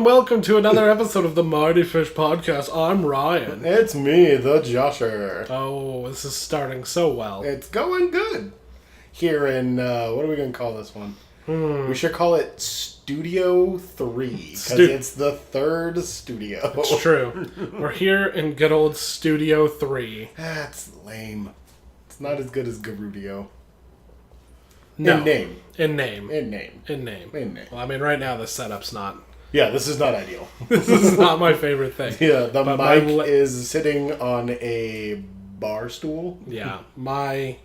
welcome to another episode of the Mighty Fish Podcast. I'm Ryan. It's me, the Josher. Oh, this is starting so well. It's going good. Here in, what are we going to call this one? We should call it Studio 3, because it's the third studio. It's true. We're here in good old Studio 3. That's lame. It's not as good as Garudio. No. In name. Well, I mean, right now the setup's not... Yeah, this is not ideal. This is not my favorite thing. Yeah, the mic is sitting on a bar stool. Yeah, my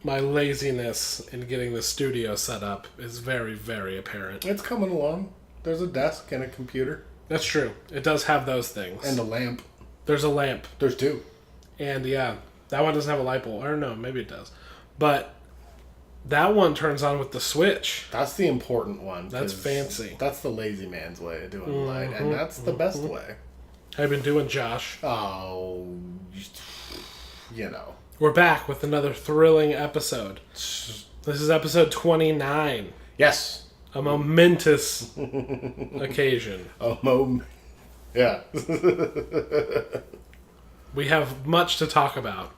laziness in getting the studio set up is very, very apparent. It's coming along. There's a desk and a computer. That's true. It does have those things. And a lamp. There's a lamp. There's two. And yeah, that one doesn't have a light bulb. Or no, maybe it does. But that one turns on with the switch. That's the important one. That's fancy. That's the lazy man's way of doing light. And that's the best way. How you been doing, Josh? Oh, you know. We're back with another thrilling episode. This is episode 29. Yes. A momentous occasion. Yeah. We have much to talk about.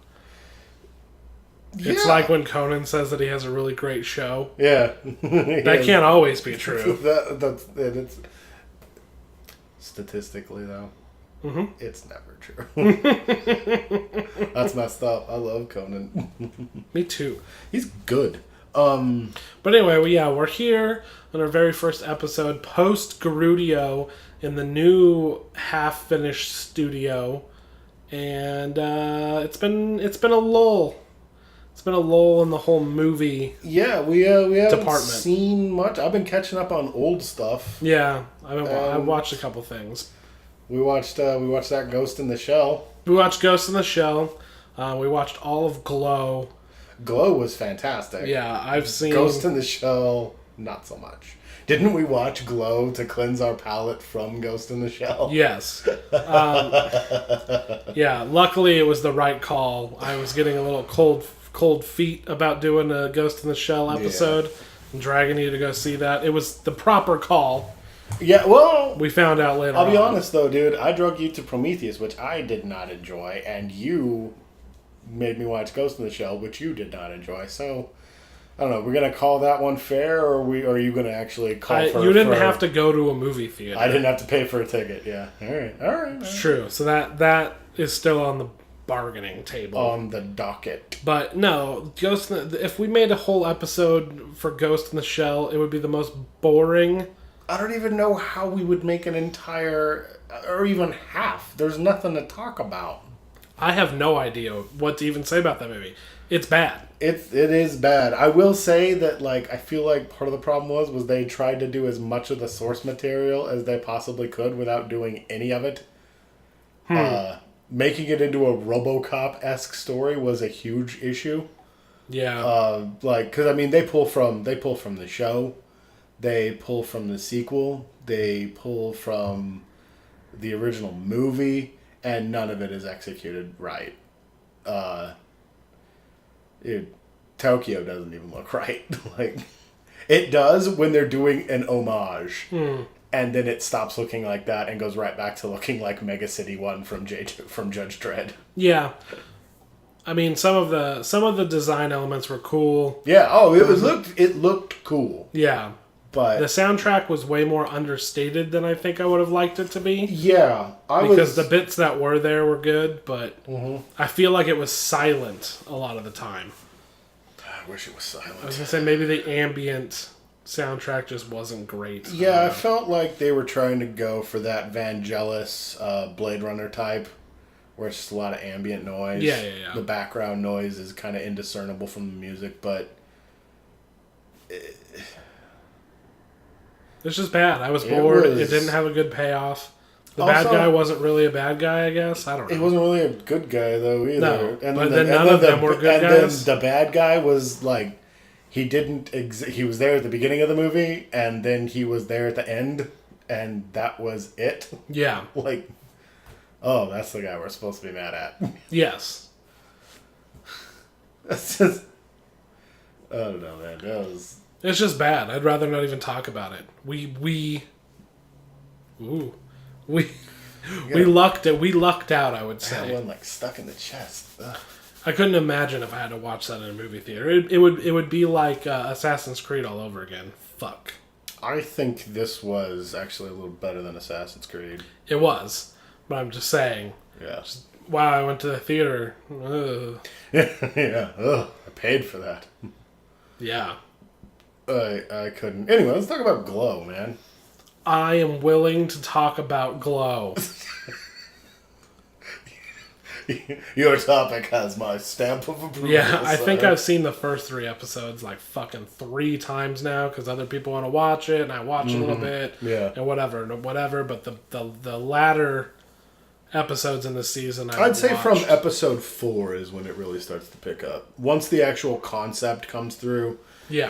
It's like when Conan says that he has a really great show. Yeah. That can't always be true. It's statistically, though, it's never true. That's messed up. I love Conan. Me too. He's good. But anyway, we're here on our very first episode, post Garudio, in the new half-finished studio, and it's been a lull. It's been a lull in the whole movie. Yeah, we haven't department. Seen much. I've been catching up on old stuff. Yeah, I watched a couple things. We watched that Ghost in the Shell. We watched Ghost in the Shell. We watched all of Glow. Glow was fantastic. Yeah, I've seen Ghost in the Shell. Not so much. Didn't we watch Glow to cleanse our palate from Ghost in the Shell? Yes. Yeah, luckily it was the right call. I was getting a little cold feet about doing a Ghost in the Shell episode and dragging you to go see that. It was the proper call. Yeah, well... We found out later I'll be honest, though, dude. I drug you to Prometheus, which I did not enjoy, and you made me watch Ghost in the Shell, which you did not enjoy. So, I don't know. We're going to call that one fair, or are you going to actually call for... You didn't have to go to a movie theater. I didn't have to pay for a ticket, yeah. All right. It's true. So that is still on the bargaining table. On the docket. But no, if we made a whole episode for Ghost in the Shell, it would be the most boring. I don't even know how we would make an entire, or even half. There's nothing to talk about. I have no idea what to even say about that movie. It's bad. It is bad. I will say that, I feel like part of the problem was they tried to do as much of the source material as they possibly could without doing any of it. Making it into a RoboCop-esque story was a huge issue. Yeah. Because they pull from the show, they pull from the sequel, they pull from the original movie, and none of it is executed right. Tokyo doesn't even look right. It does when they're doing an homage. And then it stops looking like that and goes right back to looking like Mega City 1 from Judge Dredd. Yeah. I mean, some of the design elements were cool. Yeah, it looked cool. Yeah. But the soundtrack was way more understated than I think I would have liked it to be. Yeah. Because the bits that were there were good, but I feel like it was silent a lot of the time. I wish it was silent. I was going to say maybe the ambient soundtrack just wasn't great. Yeah, I felt like they were trying to go for that Vangelis Blade Runner type, where it's just a lot of ambient noise. Yeah. The background noise is kind of indiscernible from the music, but... It's just bad. I was bored. It didn't have a good payoff. The bad guy wasn't really a bad guy, I guess. I don't know. He wasn't really a good guy, though, either. No, but then none of them were good guys. And then the bad guy was, he didn't... he was there at the beginning of the movie, and then he was there at the end, and that was it. Yeah. Oh, that's the guy we're supposed to be mad at. Yes. That's just... I don't know, man. That was... It's just bad. I'd rather not even talk about it. We Ooh. We lucked out, I would That say. one like stuck in the chest. Ugh. I couldn't imagine if I had to watch that in a movie theater. It would be like Assassin's Creed all over again. Fuck. I think this was actually a little better than Assassin's Creed. It was, but I'm just saying. Yeah. Wow, I went to the theater. Ugh. Yeah. Ugh. I paid for that. Yeah. I couldn't. Anyway, let's talk about Glow, man. I am willing to talk about Glow. Your topic has my stamp of approval. Yeah, I sir. think I've seen the first 3 episodes like fucking 3 times now because other people want to watch it, and I watch a little bit, and whatever. But the latter episodes in the season, I'd say from episode 4 is when it really starts to pick up. Once the actual concept comes through,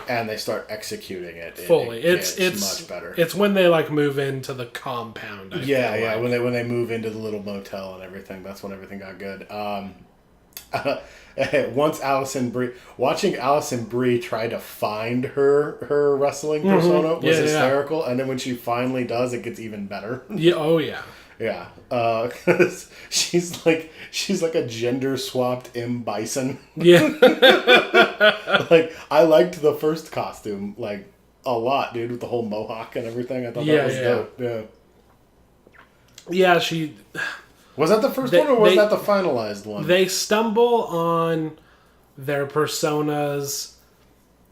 and they start executing it fully. It's much better. It's when they like move into the compound. I feel like. When they move into the little motel and everything, that's when everything got good. Once watching Allison Brie try to find her wrestling persona was hysterical, and then when she finally does, it gets even better. Yeah. Oh yeah. Yeah, because she's like a gender swapped M. Bison. Yeah. Like I liked the first costume like a lot, dude, with the whole mohawk and everything. I thought that was dope. Yeah. Yeah, she. Was that the first one, or was that the finalized one? They stumble on their personas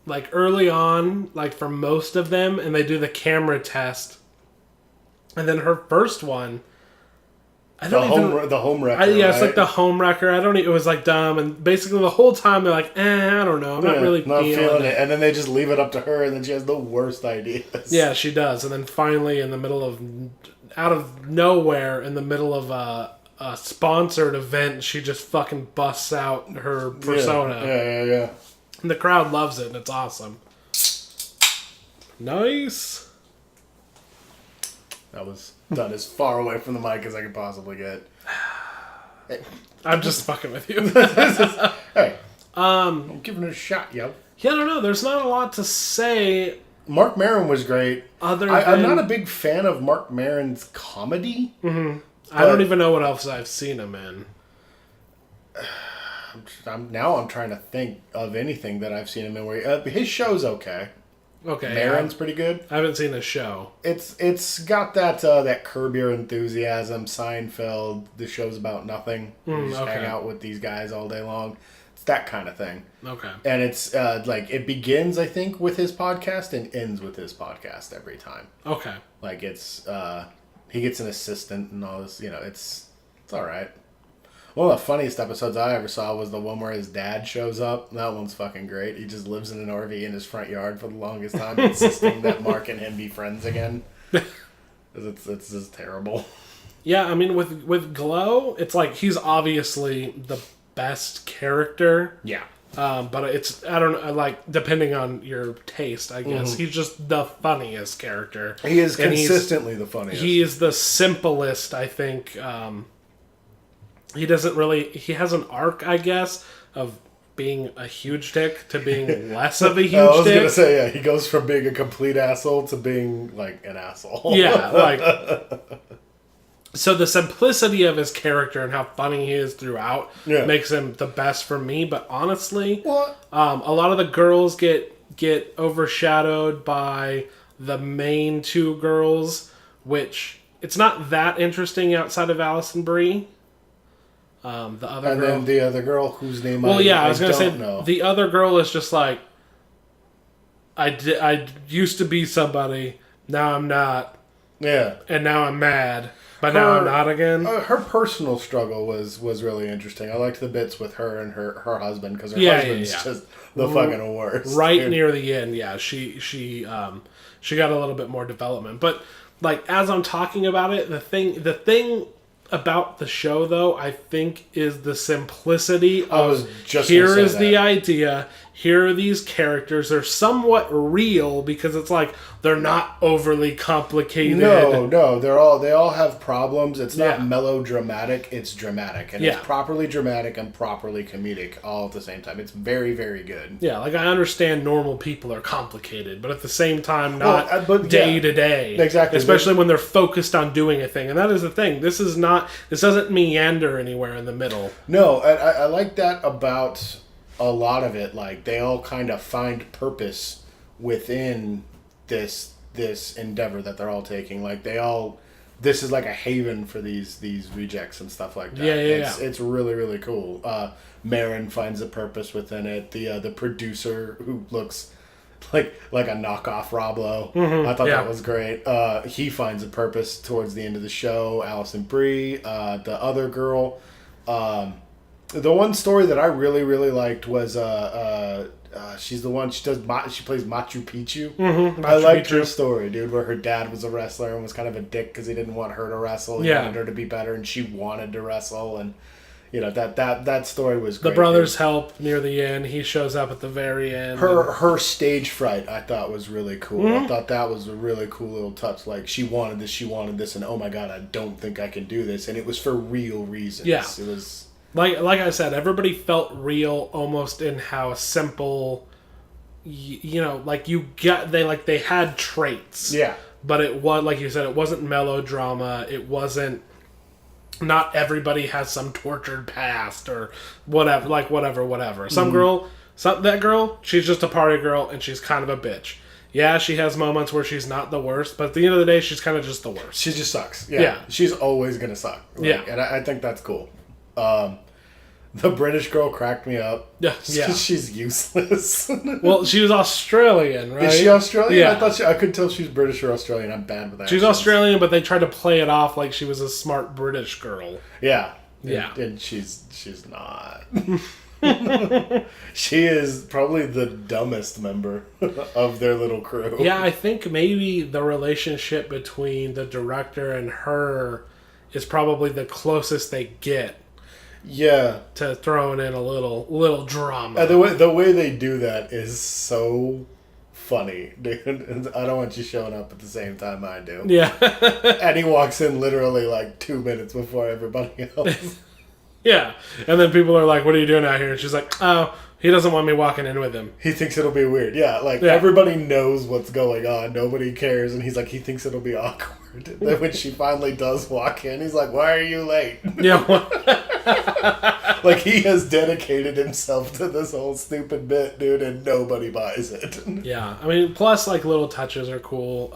like early on, like for most of them, and they do the camera test. And then her first one, the home wrecker. It's like the home wrecker. It was like dumb, and basically the whole time they're like, I don't know, I'm not really feeling it. And then they just leave it up to her, and then she has the worst ideas. Yeah, she does. And then finally, out of nowhere, in the middle of a sponsored event, she just fucking busts out her persona. Yeah. And the crowd loves it, and it's awesome. Nice. That was done as far away from the mic as I could possibly get. Hey. I'm just fucking with you. Hey, I'm giving it a shot, yo. Yeah, I don't know. There's not a lot to say. Mark Maron was great. I'm not a big fan of Mark Maron's comedy. Mm-hmm. I don't even know what else I've seen him in. I'm trying to think of anything that I've seen him in. Where his show's okay. Okay, Maron's pretty good. I haven't seen his show. It's got that Curb Your Enthusiasm, Seinfeld. The show's about nothing. You just hang out with these guys all day long. It's that kind of thing. Okay. And it's like it begins, I think, with his podcast and ends with his podcast every time. Okay. Like it's he gets an assistant and all this. It's all right. One of the funniest episodes I ever saw was the one where his dad shows up. That one's fucking great. He just lives in an RV in his front yard for the longest time, insisting that Mark and him be friends again. It's just terrible. Yeah, I mean, with Glow, it's like he's obviously the best character. Yeah. But I don't know, like, depending on your taste, I guess. He's just the funniest character. He is consistently the funniest. He is the simplest, I think. He has an arc, I guess, of being a huge dick to being less of a huge dick. I was going to say, yeah, he goes from being a complete asshole to being, like, an asshole. Yeah, like... So the simplicity of his character and how funny he is throughout makes him the best for me. But honestly, a lot of the girls get overshadowed by the main 2 girls, which it's not that interesting outside of Allison Brie. Then the other girl whose name I was going to say know. The other girl is just like, I used to be somebody, now I'm not. Yeah. And now I'm mad. But now I'm not again. Her personal struggle was really interesting. I liked the bits with her and her husband, because her husband's just the fucking worst. Right near the end, she got a little bit more development. But like as I'm talking about it, the thing about the show though, I think, is the simplicity of here is the idea, here are these characters. They're somewhat real because it's like they're not overly complicated. No, they all have problems. It's not melodramatic, it's dramatic. And it's properly dramatic and properly comedic all at the same time. It's very, very good. Yeah, like I understand normal people are complicated, but at the same time not day to day. Exactly. Especially when they're focused on doing a thing. And that is the thing. This doesn't meander anywhere in the middle. No, I like that about a lot of it. Like they all kind of find purpose within this endeavor that they're all taking. Like this is like a haven for these rejects and stuff like that. It's really, really cool. Marin finds a purpose within it. The producer who looks like a knockoff Rob Lowe. I thought that was great. He finds a purpose towards the end of the show. Alison Brie, the other girl. The one story that I really, really liked was she's the one she plays Machu Picchu. I liked her story, dude, where her dad was a wrestler and was kind of a dick because he didn't want her to wrestle. He wanted her to be better, and she wanted to wrestle, and that story was great. The brothers help near the end. He shows up at the very end. Her stage fright I thought was really cool. I thought that was a really cool little touch. Like she wanted this, and oh my god, I don't think I can do this, and it was for real reasons. Yeah, it was. Like I said, everybody felt real almost in how simple, like they had traits. Yeah. But it was, like you said, it wasn't melodrama. It wasn't, not everybody has some tortured past or whatever, whatever. That girl, she's just a party girl and she's kind of a bitch. Yeah, she has moments where she's not the worst, but at the end of the day, she's kind of just the worst. She just sucks. Yeah. She's always going to suck. And I think that's cool. The British girl cracked me up. Yeah. She's useless. Well, she was Australian, right? Is she Australian? Yeah. I couldn't tell if she was British or Australian. I'm bad with that. She's Australian, but they tried to play it off like she was a smart British girl. Yeah. Yeah. And she's not. She is probably the dumbest member of their little crew. Yeah, I think maybe the relationship between the director and her is probably the closest they get. Yeah. To throwing in a little drama. The way they do that is so funny, dude. I don't want you showing up at the same time I do. Yeah. And he walks in literally like 2 minutes before everybody else. Yeah. And then people are like, what are you doing out here? And she's like, oh, he doesn't want me walking in with him. He thinks it'll be weird. Yeah, everybody knows what's going on. Nobody cares. And he's like, he thinks it'll be awkward. Then when she finally does walk in, he's like, why are you late? Yeah. Like, he has dedicated himself to this whole stupid bit, dude, and nobody buys it. Yeah. I mean, plus, like, little touches are cool.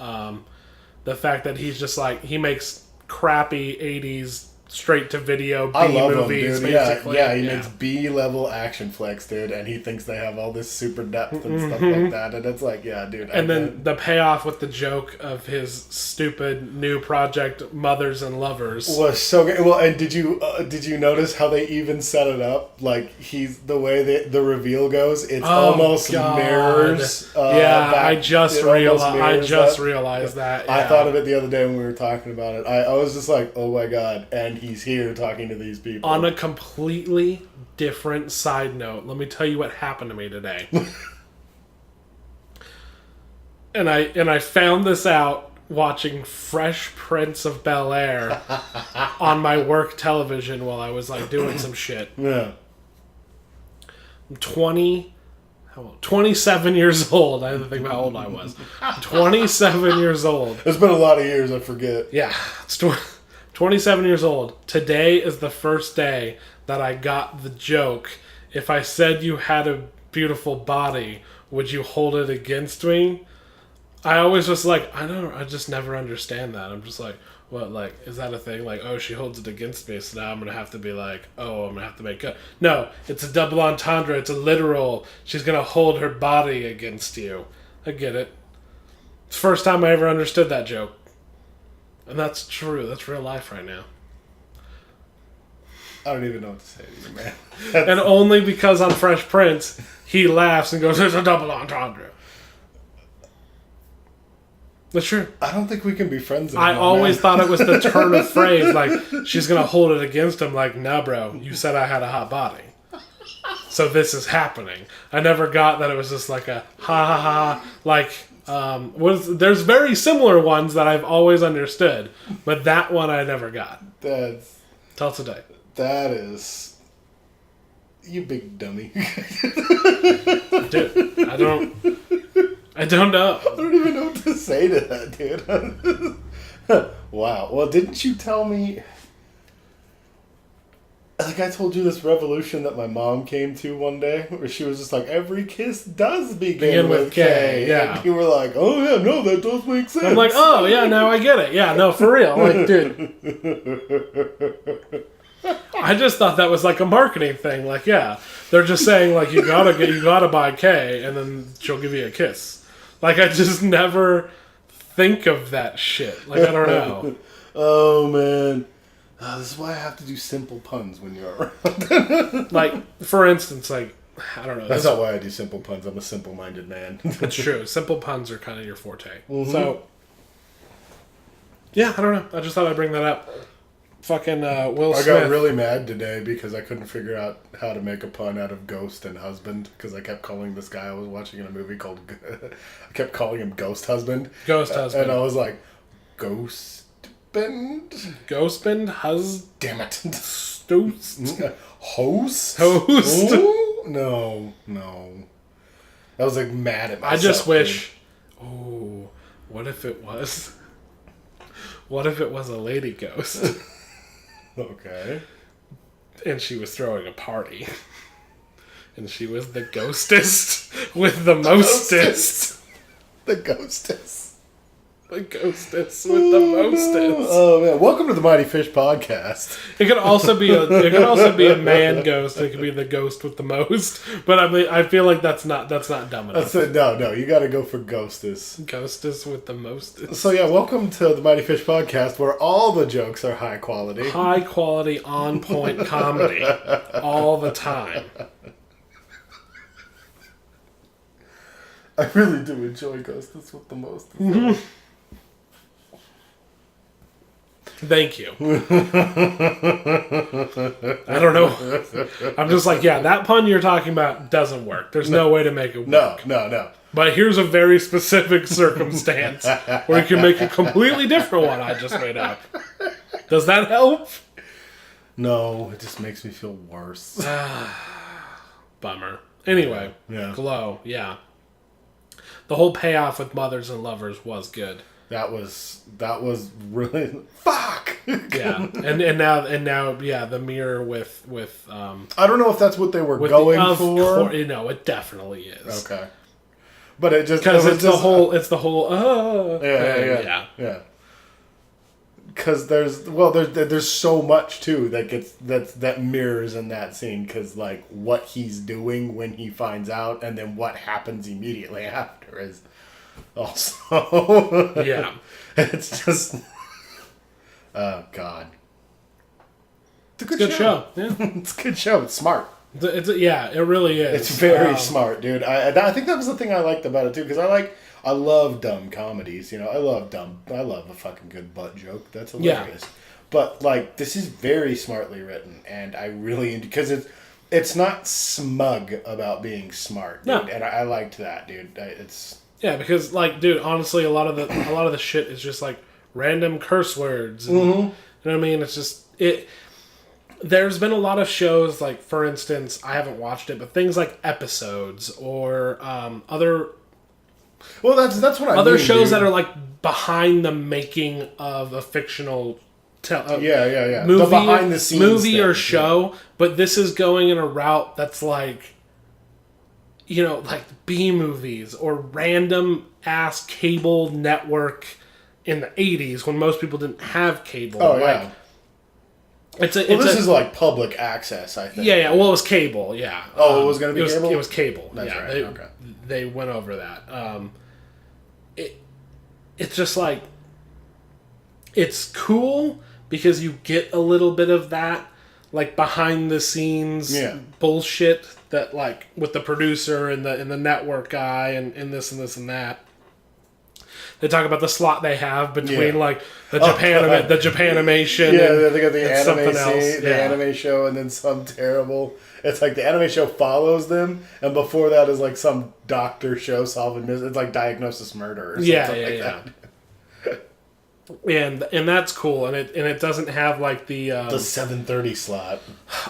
The fact that he's just, like, he makes crappy 80s straight-to-video B-movies, basically. Yeah, he makes B-level action flicks, dude, and he thinks they have all this super depth and stuff like that, and it's like, yeah, dude. And then the payoff with the joke of his stupid new project, Mothers and Lovers, was so good. Well, and did you notice how they even set it up? Like, the way the reveal goes, it's almost mirrors. I just realized that. Yeah. I thought of it the other day when we were talking about it. I was just like, oh my god, and he's here talking to these people. On a completely different side note, let me tell you what happened to me today. and I found this out watching Fresh Prince of Bel-Air on my work television while I was like doing some shit. Yeah. I'm 27 years old. I had to think about how old I was. 27 years old. It's been a lot of years, I forget. Yeah. It's 27 years old. Today is the first day that I got the joke. If I said you had a beautiful body, would you hold it against me? I always just like, I just never understand that. I'm just like, what, like, is that a thing? Like, oh, she holds it against me, so now I'm going to have to be like, oh, I'm going to have to make up. No, it's a double entendre. It's a literal. She's going to hold her body against you. I get it. It's the first time I ever understood that joke. And that's true. That's real life right now. I don't even know what to say to you, man. And only because on Fresh Prince, he laughs and goes, it's a double entendre. That's true. I don't think we can be friends anymore. I always thought it was the turn of phrase. Like, she's going to hold it against him. Like, nah, bro, you said I had a hot body. so this is happening. I never got that it was just like a ha ha ha, like, there's very similar ones that I've always understood, but that one I never got. Tell today. That is, you big dummy. Dude, I don't know. I don't even know what to say to that, dude. Wow. Well, didn't you tell me... Like I told you this revolution that my mom came to one day, where she was just like, every kiss does begin with K. Yeah. And you were like, oh yeah, no, that does make sense. I'm like, oh yeah, now I get it. Yeah, no, for real. Like, dude. I just thought that was like a marketing thing. Like, yeah, they're just saying like you gotta buy K, and then she'll give you a kiss. Like, I just never think of that shit. Like, I don't know. Oh man. This is why I have to do simple puns when you're around. Like, for instance, like, I don't know. That's not why I do simple puns. I'm a simple-minded man. It's true. Simple puns are kind of your forte. Mm-hmm. So, yeah, I don't know. I just thought I'd bring that up. Fucking Will Smith. I got really mad today because I couldn't figure out how to make a pun out of ghost and husband, because I kept calling this guy I was watching in a movie called... I kept calling him Ghost Husband. Ghost Husband. And I was like, Ghost... Ghostbend? Damn it. Stost? Host? Host? Ooh, no. I was like mad at myself. I just wish... Ooh, what if it was... What if it was a lady ghost? Okay. And she was throwing a party. And she was the ghostest with the mostest. The ghostest. The ghostess with the mostest. Oh man! Welcome to the Mighty Fish Podcast. It could also be a man ghost. It could be the ghost with the most. But I mean, I feel like that's not dumb enough. No. You got to go for ghostess. Ghostess with the mostest. So yeah, welcome to the Mighty Fish Podcast, where all the jokes are high quality. High quality, on point comedy all the time. I really do enjoy ghostess with the most. Mm-hmm. Thank you. I don't know. I'm just like, yeah, that pun you're talking about doesn't work. There's no way to make it work. No. But here's a very specific circumstance where you can make a completely different one I just made up. Does that help? No, it just makes me feel worse. Bummer. Anyway, yeah. Glow, yeah. The whole payoff with Mothers and Lovers was good. That was really fuck. Yeah, and now, yeah, the mirror with I don't know if that's what they were going for. It definitely is. Okay, but it just because it's the whole yeah. Because there's so much too that mirrors in that scene, because like what he's doing when he finds out and then what happens immediately after is also yeah. It's just oh god, it's a good show. Yeah. It's a good show. It's smart. Yeah, it really is. It's very smart, dude. I think that was the thing I liked about it too, because I love dumb comedies. You know, I love a fucking good butt joke. That's hilarious. Yeah. But like, this is very smartly written, and I really, because it's not smug about being smart, dude. No. And I liked that, dude. It's yeah, because like, dude, honestly, a lot of the shit is just like random curse words. And, mm-hmm. You know what I mean? It's just it. There's been a lot of shows, like, for instance, I haven't watched it, but things like Episodes or other. Well, that's what I other mean, shows dude. that are like behind the making of a fictional yeah. movie, the behind the scenes movie or thing, show, yeah. But this is going in a route that's like, you know, like B movies or random ass cable network in the 80s when most people didn't have cable. Oh yeah. This is like public access, I think. Yeah. Well, it was cable. Yeah. Oh, it was going to be cable. It was cable. That's yeah. Right. They went over that. It's just like, it's cool because you get a little bit of that, like behind the scenes bullshit that like with the producer and the network guy and this and this and that. they talk about the slot they have between Yeah. like the Oh, the Japanimation. Yeah, and, they got the and something anime else. scene, the anime show, and then some terrible. It's like the anime show follows them, and before that is like some doctor show solving mysteries. It's like Diagnosis Murder or something like that. And that's cool, and it doesn't have like the 7:30 slot.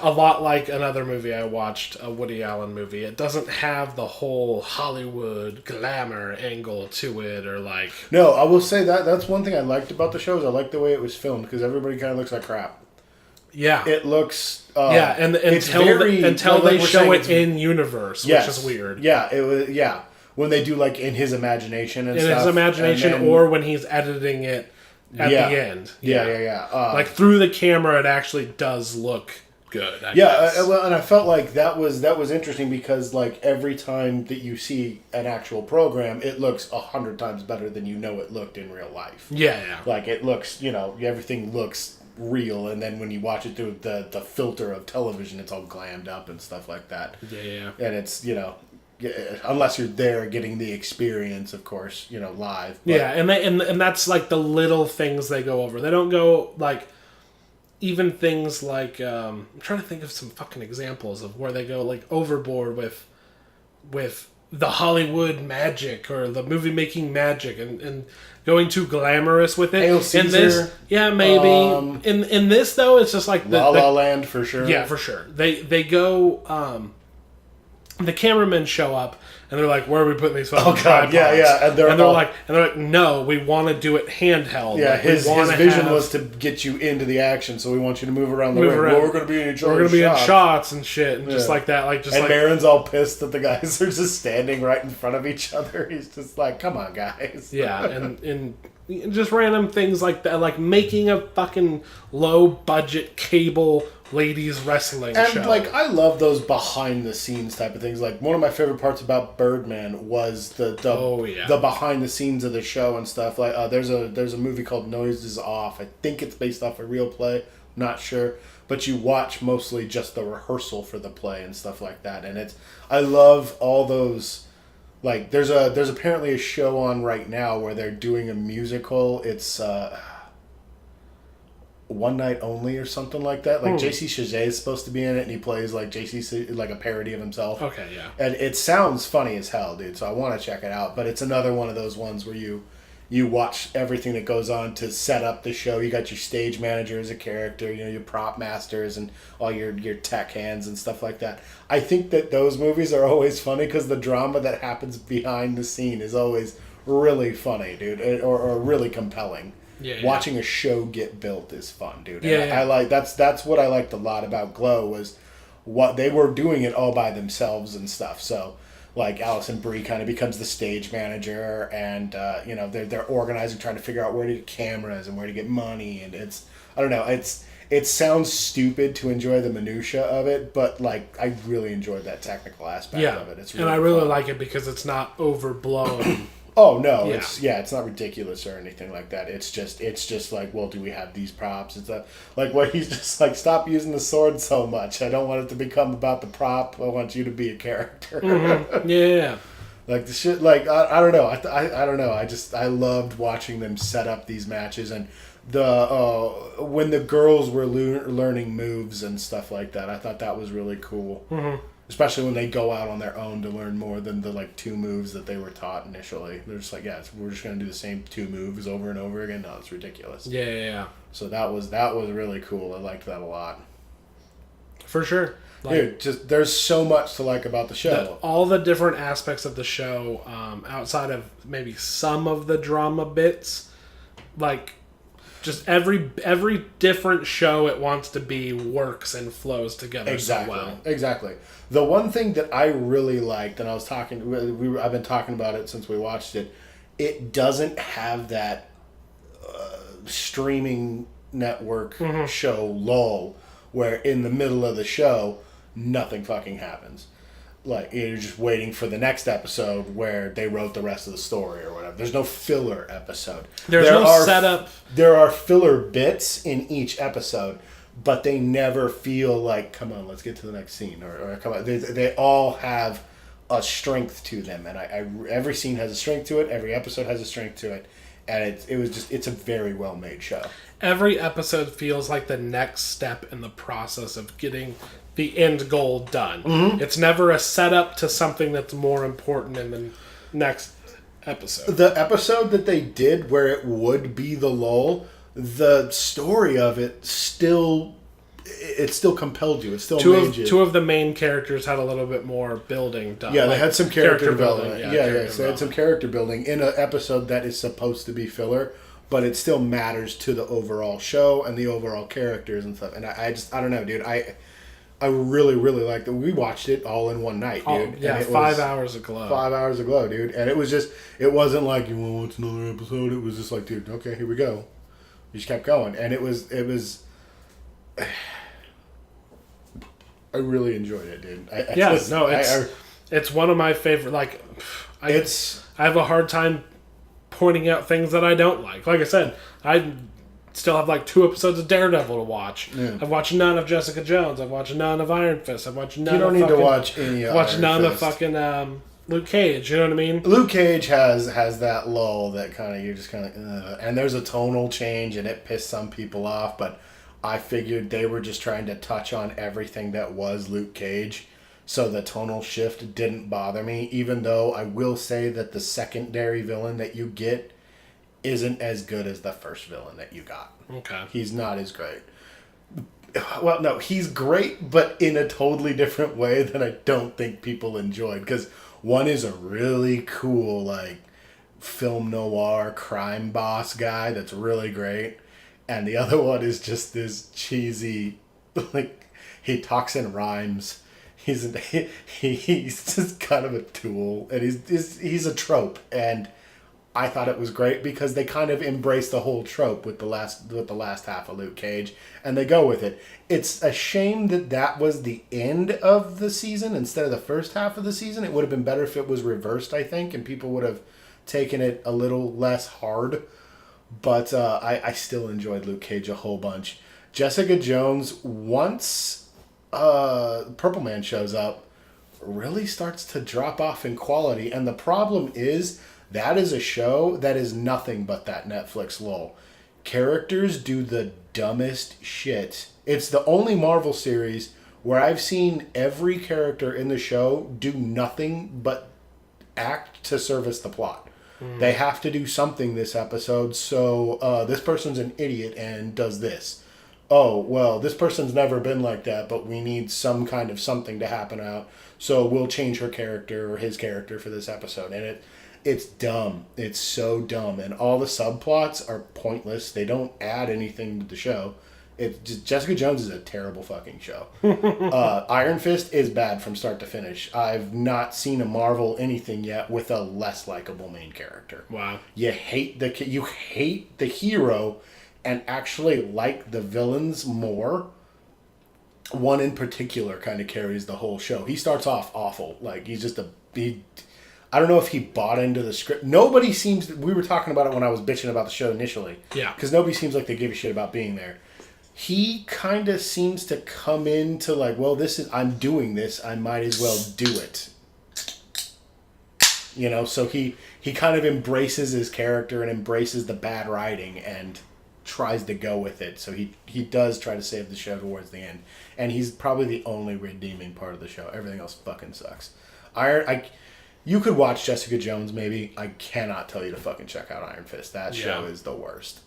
a lot like another movie I watched, a Woody Allen movie. It doesn't have the whole Hollywood glamour angle to it, or like. No, I will say that's one thing I liked about the show is I liked the way it was filmed because everybody kind of looks like crap. Yeah, It looks. and it's until very, until like they we're show saying, it it's- in universe, yes, which is weird. Yeah, it was. Yeah, when they do like in his imagination and In stuff. his imagination, and then- or when he's editing it at the end. Yeah. Like through the camera, it actually does look good. I Yeah, guess. well, and I felt like that was interesting because like every time that you see an actual program, it looks 100 times better than you know it looked in real life. Yeah. Like it looks, everything looks real, and then when you watch it through the filter of television, it's all glammed up and stuff like that. Yeah. And it's unless you're there getting the experience, of course, live. But, Yeah, and that's like the little things they go over. They don't go like even things like I'm trying to think of some fucking examples of where they go like overboard with the Hollywood magic or the movie making magic and going too glamorous with it. Hail In Caesar, this, yeah, maybe. In this though, it's just like La La Land for sure. yeah, for sure. They go. The cameramen show up and they're like, "Where are we putting these fucking tripods?" yeah, and they're like, "No, we want to do it handheld." Yeah, Like, we his wanna vision have- was to get you into the action, so we want you to move around the Move ring. around. Well, we're going to be in each We're other's gonna be in shots. shots and shit, and just Yeah. like that, like just And like Maron's all pissed that the guys are just standing right in front of each other. He's just like, "Come on, guys." yeah, and just random things like that, like making a fucking low budget cable ladies wrestling And show. like I love those behind the scenes type of things. Like one of my favorite parts about Birdman was the behind the scenes of the show and stuff. Like there's a movie called Noises Off. I think it's based off a real play. Not sure, but you watch mostly just the rehearsal for the play and stuff like that. And I love all those. Like there's apparently a show on right now where they're doing a musical. It's One Night Only or something like that. Like JC Chazet is supposed to be in it, and he plays like like a parody of himself. Okay, yeah. And it sounds funny as hell, dude. So I want to check it out. But it's another one of those ones where you watch everything that goes on to set up the show. You got your stage manager as a character, your prop masters, and all your tech hands and stuff like that. I think that those movies are always funny because the drama that happens behind the scene is always really funny, dude, or really compelling. Yeah. Watching a show get built is fun, dude. And Yeah. I like that's what I liked a lot about Glow was what they were doing it all by themselves and stuff. So like Allison Brie kind of becomes the stage manager, and they're organizing, trying to figure out where to get cameras and where to get money, and I don't know, it sounds stupid to enjoy the minutia of it, but like I really enjoyed that technical aspect of it. It's really and I really fun. like it because it's not overblown. Oh no, Yeah. it's not ridiculous or anything like that. It's just like, well, do we have these props? It's like what he's just like, stop using the sword so much. I don't want it to become about the prop. I want you to be a character. Mm-hmm. Yeah. Like the shit. Like I don't know. I don't know. I loved watching them set up these matches, and when the girls were learning moves and stuff like that. I thought that was really cool. Mm-hmm. Especially when they go out on their own to learn more than the like 2 moves that they were taught initially. They're just like, we're just gonna do the same 2 moves over and over again. No, it's ridiculous. Yeah. So that was really cool. I liked that a lot. For sure. Like, Dude, just there's so much to like about the show. all the different aspects of the show, outside of maybe some of the drama bits, like just every different show it wants to be works and flows together so well. Exactly. The one thing that I really liked, and I was talking, I've been talking about it since we watched it. It doesn't have that streaming network show lull, where in the middle of the show nothing fucking happens. Like you're just waiting for the next episode where they wrote the rest of the story or whatever. There's no filler episode. There's no setup. There are filler bits in each episode, but they never feel like, come on, let's get to the next scene, or come on. They all have a strength to them, and every scene has a strength to it. Every episode has a strength to it, and it's a very well made show. Every episode feels like the next step in the process of getting the end goal done. Mm-hmm. It's never a setup to something that's more important in the next episode. The episode that they did where it would be the lull, the story of it still compelled you. It still made you. Two of the main characters had a little bit more building done. Yeah, they had some character development. Building. They had some character building in an episode that is supposed to be filler, but it still matters to the overall show and the overall characters and stuff. And I don't know, dude. I really, really liked it. We watched it all in one night, dude. Yeah, 5 hours aglow. 5 hours aglow, dude. And it was just, it wasn't like, you want to watch another episode? It was just like, dude, okay, here we go. We just kept going. And it was I really enjoyed it, dude. It's one of my favorite, I have a hard time pointing out things that I don't like. Like I said, I still have 2 episodes of Daredevil to watch. Yeah. I've watched none of Jessica Jones. I've watched none of Iron Fist. I've watched none. You don't need to watch any of I've watched none of fucking Luke Cage. You know what I mean? Luke Cage has that lull that kind of you're just kind of and there's a tonal change and it pissed some people off, but I figured they were just trying to touch on everything that was Luke Cage. So the tonal shift didn't bother me, even though I will say that the secondary villain that you get isn't as good as the first villain that you got. Okay. He's not as great. Well, no, he's great, but in a totally different way that I don't think people enjoyed. Because one is a really cool, film noir crime boss guy that's really great. And the other one is just this cheesy, he talks in rhymes. He's just kind of a tool, and he's a trope, and I thought it was great because they kind of embrace the whole trope with the last half of Luke Cage, and they go with it. It's a shame that was the end of the season instead of the first half of the season. It would have been better if it was reversed, I think, and people would have taken it a little less hard. But I still enjoyed Luke Cage a whole bunch. Jessica Jones, once Purple Man shows up, really starts to drop off in quality. And the problem is that is a show that is nothing but that Netflix lull. Characters do the dumbest shit. It's the only Marvel series where I've seen every character in the show do nothing but act to service the plot. They have to do something this episode, so this person's an idiot and does this. Oh, well, this person's never been like that, but we need some kind of something to happen out, so we'll change her character or his character for this episode. And it's dumb. It's so dumb. And all the subplots are pointless. They don't add anything to the show. Jessica Jones is a terrible fucking show. Iron Fist is bad from start to finish. I've not seen a Marvel anything yet with a less likable main character. Wow. You hate the hero and actually like the villains more. One in particular kind of carries the whole show. He starts off awful. He's just I don't know if he bought into the script. Nobody seems... We were talking about it when I was bitching about the show initially. Yeah. Because nobody seems like they give a shit about being there. He kind of seems to come into I'm doing this, I might as well do it. So he kind of embraces his character and embraces the bad writing and tries to go with it. So he does try to save the show towards the end. And he's probably the only redeeming part of the show. Everything else fucking sucks. You could watch Jessica Jones maybe. I cannot tell you to fucking check out Iron Fist. That show is the worst.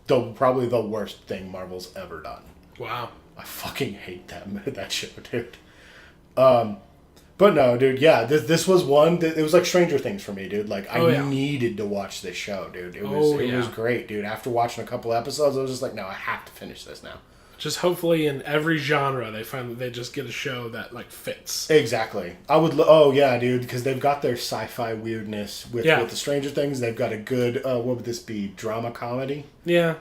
Probably the worst thing Marvel's ever done. Wow. I fucking hate that show, dude. But no, dude, yeah, this was one, it was like Stranger Things for me, dude. I needed to watch this show, dude. It was great, dude. After watching a couple episodes, I was just like, no, I have to finish this now. Just hopefully in every genre they find that they just get a show that fits. Exactly. I would. Oh yeah, dude, because they've got their sci-fi weirdness with the Stranger Things. They've got a good. What would this be? Drama comedy. Yeah.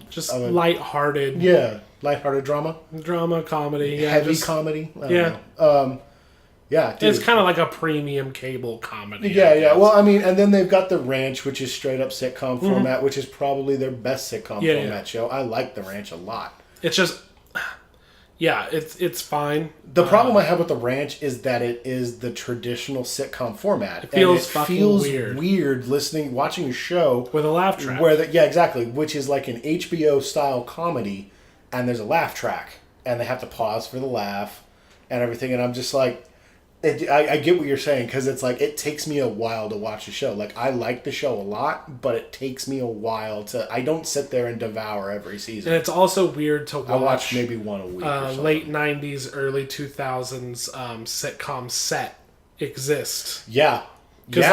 Just lighthearted. Yeah, lighthearted drama. Drama comedy. Yeah. Heavy comedy. I don't know. Yeah, dude. It's kind of like a premium cable comedy. Yeah. Well, I mean, and then they've got The Ranch, which is straight up sitcom format, which is probably their best sitcom format show. I like The Ranch a lot. It's just, Yeah, it's fine. The problem I have with the ranch is that it is the traditional sitcom format. It feels and fucking weird. Weird watching a show With a laugh track. Yeah, exactly, which is like an HBO style comedy, and there's a laugh track, and they have to pause for the laugh and everything, and I'm just like, I get what you're saying, because it's like, it takes me a while to watch the show. Like, I like the show a lot, but it takes me a while I don't sit there and devour every season. And it's also weird to watch. I watch maybe one a week or something. Late 90s, early 2000s sitcom set exist. Yeah. Because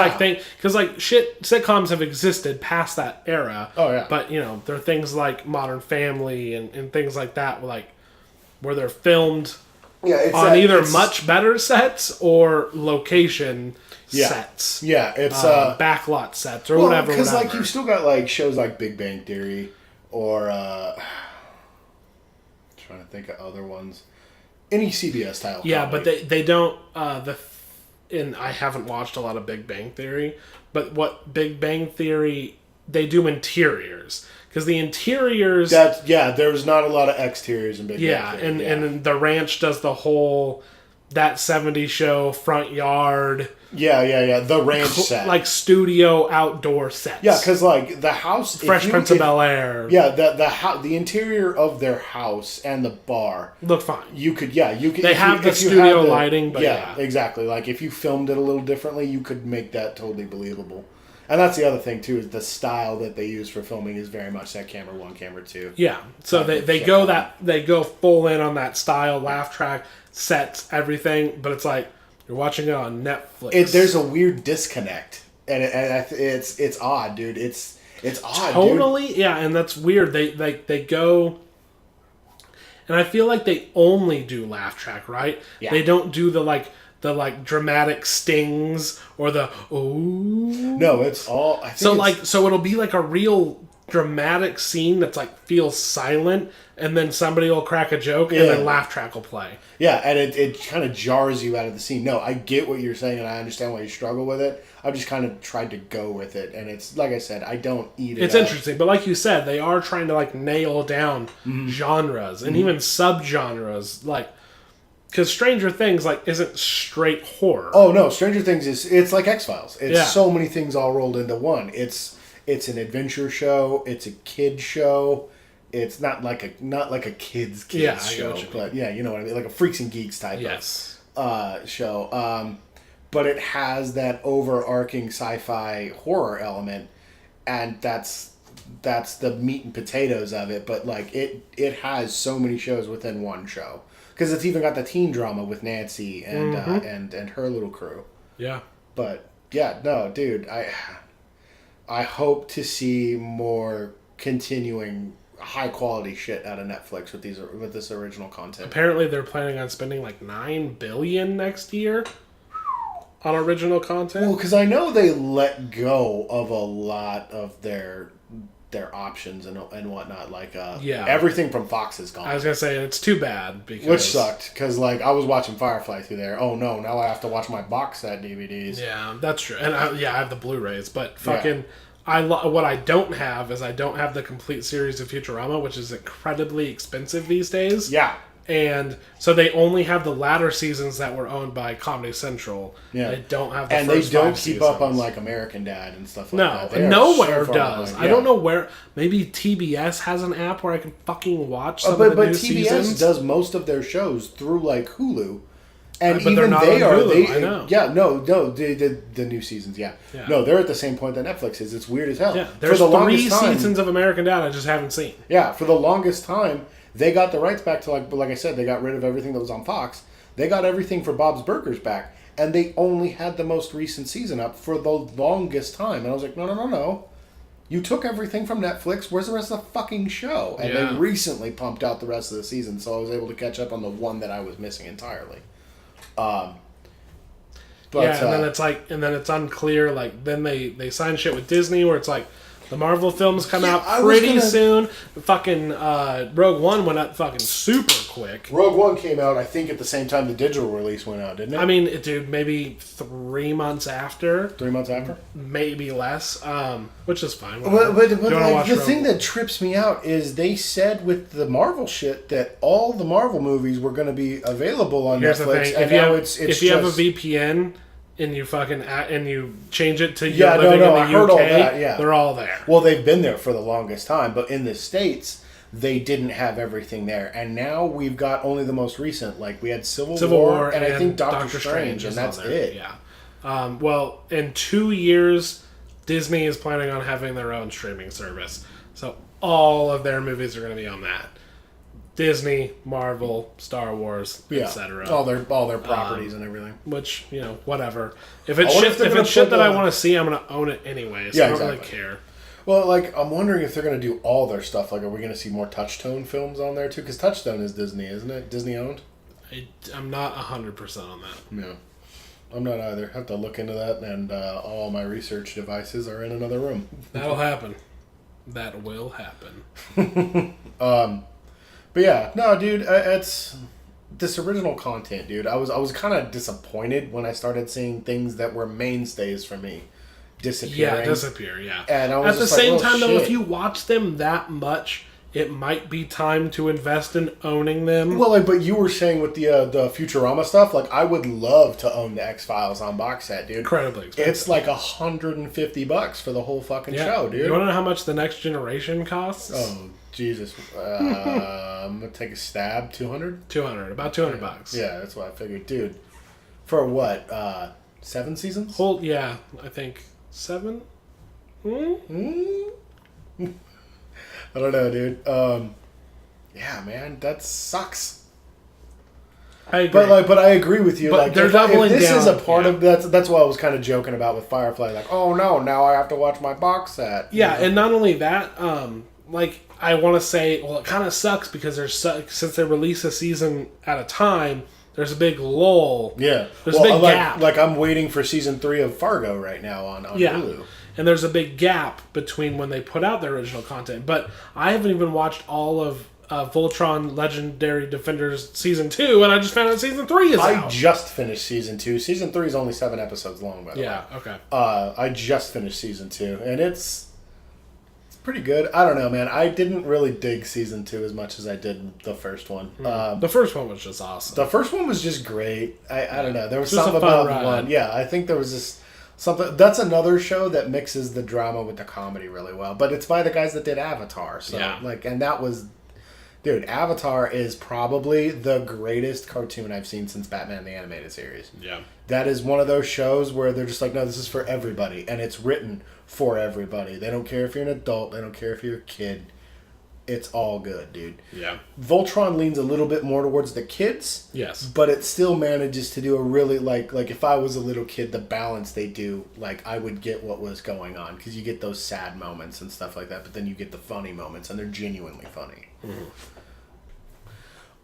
sitcoms have existed past that era. Oh, yeah. But, there are things like Modern Family and things like that, where they're filmed on either much better sets or location sets. Yeah, it's backlot sets or whatever. Because like you've still got like shows like Big Bang Theory or trying to think of other ones. Any CBS style. Yeah, comedy. but they don't and I haven't watched a lot of Big Bang Theory, but what Big Bang Theory, they do interiors. Because the interiors... there's not a lot of exteriors in Big Bang Theory. And the ranch does the whole... That 70s show, front yard... Yeah. The ranch set. Like studio outdoor sets. Yeah, because like the house... Fresh Prince of Bel-Air. Yeah, the interior of their house and the bar... Look fine. You could... They have the studio lighting, but yeah. Exactly. Like if you filmed it a little differently, you could make that totally believable. And that's the other thing, too, is the style that they use for filming is very much that camera one, camera two. Yeah. So they go full in on that style, laugh track, sets, everything, but it's like you're watching it on Netflix. There's a weird disconnect. And it's odd, dude. It's odd, totally, dude. Yeah, and that's weird. They go... And I feel like they only do laugh track, right? Yeah. They don't do the dramatic stings or the No, it's all so it'll be like a real dramatic scene that's like feels silent, and then somebody will crack a joke and then laugh track will play. Yeah, and it kind of jars you out of the scene. No, I get what you're saying and I understand why you struggle with it. I've just kind of tried to go with it, and it's like I said, I don't eat it. It's interesting, but like you said, they are trying to like nail down genres and even subgenres, like. Because Stranger Things isn't straight horror. Oh no, Stranger Things it's like X-Files. It's so many things all rolled into one. It's an adventure show. It's a kid show. It's not like a kids show, but you know what I mean, like a Freaks and Geeks type of show. But it has that overarching sci-fi horror element, and that's the meat and potatoes of it. But like it has so many shows within one show. Because it's even got the teen drama with Nancy and and her little crew. Yeah. But yeah, no, dude, I hope to see more continuing high quality shit out of Netflix with this original content. Apparently, they're planning on spending like $9 billion next year on original content. Well, because I know they let go of a lot of their options and whatnot, like everything from Fox is gone. I was gonna say it's too bad which sucked because like I was watching Firefly through there. Oh no, now I have to watch my box set DVDs. Yeah, that's true, and I have the Blu-rays, but fucking. Yeah. What I don't have is I don't have the complete series of Futurama, which is incredibly expensive these days. Yeah. And so they only have the latter seasons that were owned by Comedy Central. Yeah. They don't have the first 5 seasons. And they don't keep up on like American Dad and stuff like that. No, nowhere does. Yeah. I don't know where. Maybe TBS has an app where I can fucking watch some of the new seasons. But TBS does most of their shows through like Hulu. And but even they are. Hulu, I know. Yeah, no, the new seasons. Yeah. No, they're at the same point that Netflix is. It's weird as hell. Yeah, there's 3 seasons of American Dad I just haven't seen. Yeah, for the longest time, they got the rights back to like I said, they got rid of everything that was on Fox. They got everything for Bob's Burgers back, and they only had the most recent season up for the longest time. And I was like, no. You took everything from Netflix. Where's the rest of the fucking show? And they recently pumped out the rest of the season, so I was able to catch up on the one that I was missing entirely. But, and then it's unclear. Like then they sign shit with Disney where it's like, The Marvel films come out I was pretty gonna- soon. Fucking Rogue One went out fucking super quick. Rogue One came out, I think, at the same time the digital release went out, didn't it? I mean, dude, maybe 3 months after, 3 months after. maybe less, which is fine. But You wanna watch the Rogue thing One? that trips me out is they said with the Marvel shit that all the Marvel movies were going to be available on Here's the Netflix, thing: and if you now have, it's if you have a just- VPN and you fucking and you change it to Yeah, you're no, living no, in I the heard UK, all that, yeah. they're all there. Well, they've been there for the longest time, but in the States, they didn't have everything there. And now we've got only the most recent. Like, we had Civil War, and I think Doctor Strange, and is that's on there. it. Yeah. Well, in 2 years, Disney is planning on having their own streaming service. So all of their movies are going to be on that. Disney, Marvel, Star Wars, Yeah. etc. All their properties and everything. Which, whatever. If it's wonder shit, if they're if gonna it's shit put that I the- want to see, I'm going to own it anyway. So Yeah, I don't really exactly. care. Well, like, I'm wondering if they're going to do all their stuff. Like, are we going to see more Touchstone films on there, too? Because Touchstone is Disney, isn't it? Disney-owned? I'm not 100% on that. Yeah. I'm not either. Have to look into that, and all my research devices are in another room. That'll happen. That will happen. But yeah, no, dude, it's this original content, dude. I was kind of disappointed when I started seeing things that were mainstays for me disappearing. Yeah, disappear, yeah. And I was At the just like, same well, time, though, shit. if you watch them that much, it might be time to invest in owning them. Well, like, but you were saying with the Futurama stuff, like, I would love to own the X-Files on box set, dude. Incredibly expensive. It's like $150 for the whole fucking show, dude. You want to know how much the Next Generation costs? Oh, Jesus. I'm going to take a stab. 200? 200, about $200. Yeah, that's what I figured. Dude, for what, 7 seasons? Yeah, I think 7? I don't know, dude. Yeah, man, that sucks. I agree. But I agree with you. But Like, they're if doubling this is a down, part yeah. of that's what I was kind of joking about with Firefly. Like, oh no, now I have to watch my box set. Yeah, You know? and not only that, like, I want to say, well, it kind of sucks because since they release a season at a time, there's a big lull. Yeah, There's a big like, gap. Like, I'm waiting for season 3 of Fargo right now on Yeah. Hulu. And there's a big gap between when they put out their original content. But I haven't even watched all of Voltron Legendary Defenders Season 2, and I just found out Season 3 is I out. just finished season 2. Season 3 is only 7 episodes long, by the way. Yeah, okay. I just finished season 2, and it's pretty good. I don't know, man. I didn't really dig season 2 as much as I did the first one. The first one was just awesome. The first one was just great. I don't know. There was Just a something fun about ride. one. Yeah, I think there was this something. That's another show that mixes the drama with the comedy really well. But it's by the guys that did Avatar. So Yeah. and that was, dude. Avatar is probably the greatest cartoon I've seen since Batman the Animated Series. Yeah. That is one of those shows where they're just like, no, this is for everybody, and it's written for everybody. They don't care if you're an adult. They don't care if you're a kid. It's all good, dude. Yeah. Voltron leans a little bit more towards the kids. Yes. But it still manages to do a really, like if I was a little kid, the balance they do, like, I would get what was going on. Because you get those sad moments and stuff like that, but then you get the funny moments, and they're genuinely funny. Mm-hmm.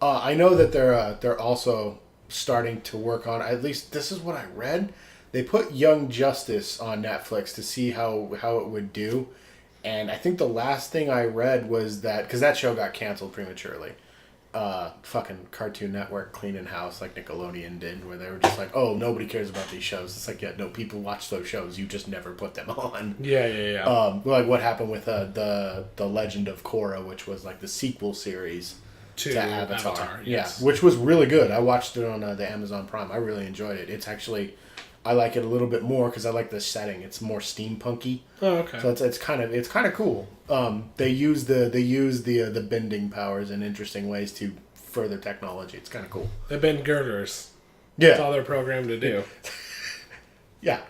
I know that they're also starting to work on, at least this is what I read, they put Young Justice on Netflix to see how it would do. And I think the last thing I read was that, because that show got canceled prematurely. Fucking Cartoon Network cleaning house like Nickelodeon did, where they were just like, oh, nobody cares about these shows. It's like, yeah, no, people watch those shows. You just never put them on. Yeah. Like what happened with the Legend of Korra, which was like the sequel series to Avatar. Yes. Yeah, which was really good. I watched it on the Amazon Prime. I really enjoyed it. It's actually, I like it a little bit more because I like the setting. It's more steampunky. Oh, okay. So it's kind of cool. They use the bending powers in interesting ways to further technology. It's kind of cool. They bend girders. That's all Yeah, they're programmed to do. yeah.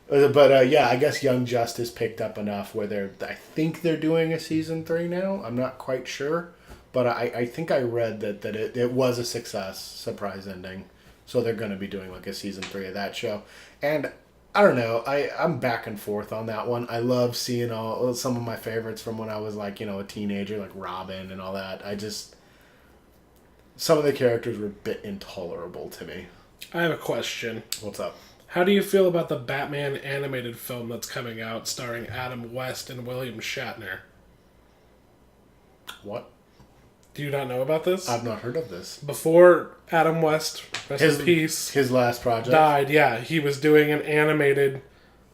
But yeah, I guess Young Justice picked up enough where I think they're doing a season 3 now. I'm not quite sure, but I think I read that it was a success, surprise ending. So they're going to be doing like a season 3 of that show. And I don't know, I'm back and forth on that one. I love seeing some of my favorites from when I was like, a teenager, like Robin and all that. Some of the characters were a bit intolerable to me. I have a question. What's up? How do you feel about the Batman animated film that's coming out starring Adam West and William Shatner? What? Do you not know about this? I've not heard of this. Before Adam West, rest in peace, his last project died. Yeah, he was doing an animated,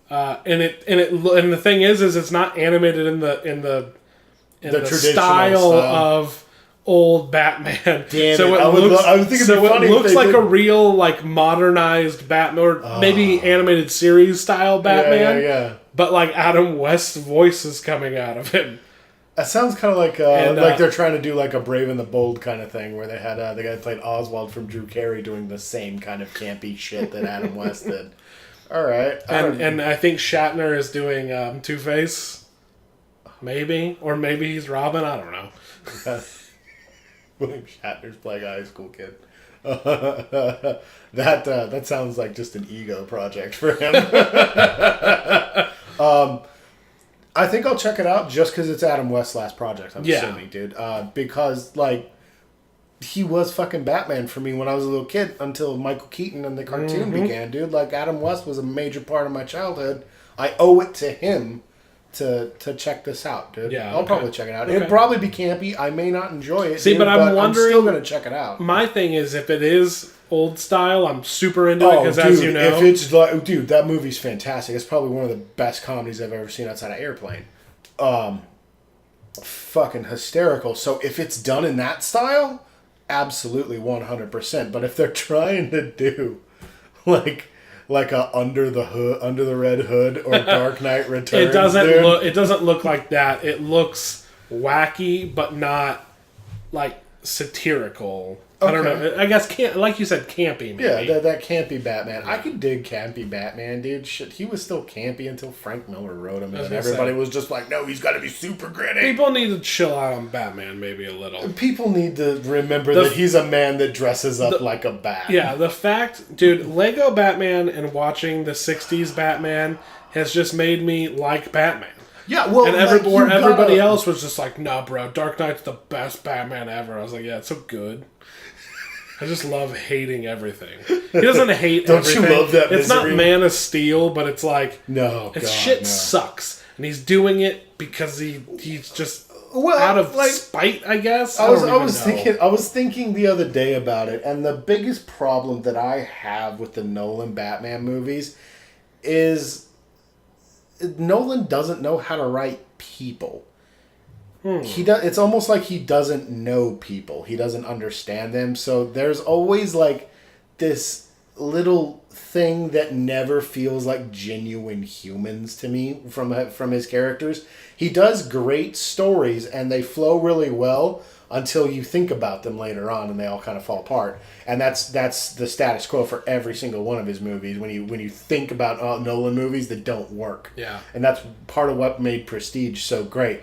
and the thing is it's not animated in the style of old Batman. Damn so it. I was thinking it looks like a real like modernized Batman, or maybe animated series style Batman. Yeah. But like Adam West's voice is coming out of him. That sounds kind of like like they're trying to do like a Brave and the Bold kind of thing, where they had the guy that played Oswald from Drew Carey doing the same kind of campy shit that Adam West did. All right, and I think Shatner is doing Two-Face, maybe, or maybe he's Robin. I don't know. William Shatner's playing a high school kid. That sounds like just an ego project for him. I think I'll check it out just because it's Adam West's last project. I'm assuming, dude. Because like he was fucking Batman for me when I was a little kid until Michael Keaton and the cartoon began, dude. Like Adam West was a major part of my childhood. I owe it to him to check this out, dude. Yeah, I'll probably check it out. It'll probably be campy. I may not enjoy it. See, dude, but I'm wondering. I'm still gonna check it out. My thing is, if it is old style, I'm super into it because, as you know, if it's like, dude, that movie's fantastic. It's probably one of the best comedies I've ever seen outside of Airplane. Fucking hysterical. So if it's done in that style, absolutely 100%. But if they're trying to do like a Under the Red Hood or Dark Knight Returns, it doesn't look like that. It looks wacky, but not like satirical. Okay. I don't know. I guess like you said, campy. Maybe. Yeah, that campy Batman. I could dig campy Batman, dude. Shit, he was still campy until Frank Miller wrote him, and everybody was just like, "No, he's got to be super gritty." People need to chill out on Batman, maybe a little. People need to remember that he's a man that dresses up like a bat. Yeah, the fact, dude, Lego Batman and watching the '60s Batman has just made me like Batman. Yeah, well, and everybody else was just like, "Nah, bro, Dark Knight's the best Batman ever." I was like, "Yeah, it's so good." I just love hating everything. He doesn't hate Don't everything. You love that It's misery? not Man of Steel, but it's like... No, sucks. And he's doing it because he's just out of spite, I guess? I was thinking the other day about it, and the biggest problem that I have with the Nolan Batman movies is Nolan doesn't know how to write people. It's almost like he doesn't know people. He doesn't understand them. So there's always like this little thing that never feels like genuine humans to me from his characters. He does great stories and they flow really well until you think about them later on and they all kind of fall apart. And that's the status quo for every single one of his movies. When you think about Nolan movies that don't work. Yeah. And that's part of what made Prestige so great.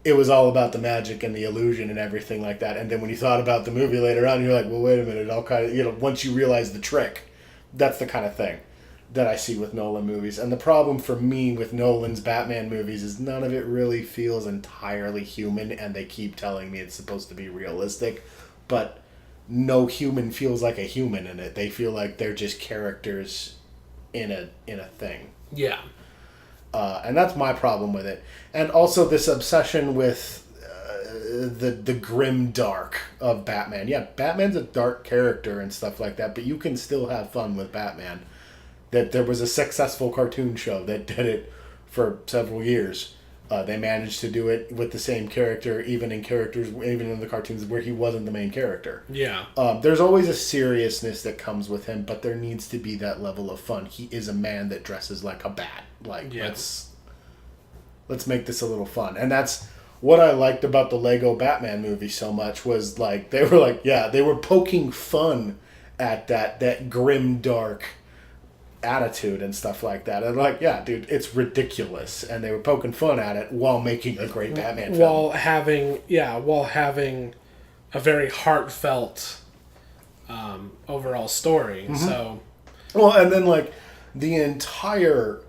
It was all about the magic and the illusion and everything like that. And then when you thought about the movie later on, you're like, well, wait a minute. All kind of, once you realize the trick, that's the kind of thing that I see with Nolan movies. And the problem for me with Nolan's Batman movies is none of it really feels entirely human. And they keep telling me it's supposed to be realistic, but no human feels like a human in it. They feel like they're just characters in a thing. Yeah. And that's my problem with it. And also this obsession with the grim dark of Batman. Yeah, Batman's a dark character and stuff like that, but you can still have fun with Batman. That there was a successful cartoon show that did it for several years. They managed to do it with the same character, even in the cartoons where he wasn't the main character. Yeah. There's always a seriousness that comes with him, but there needs to be that level of fun. He is a man that dresses like a bat. Like, let's make this a little fun. And that's what I liked about the Lego Batman movie so much was like they were poking fun at that grim dark attitude and stuff like that. And like, yeah, dude, it's ridiculous. And they were poking fun at it while making a great Batman film. While having a very heartfelt overall story. Mm-hmm. So, well, and then like the entire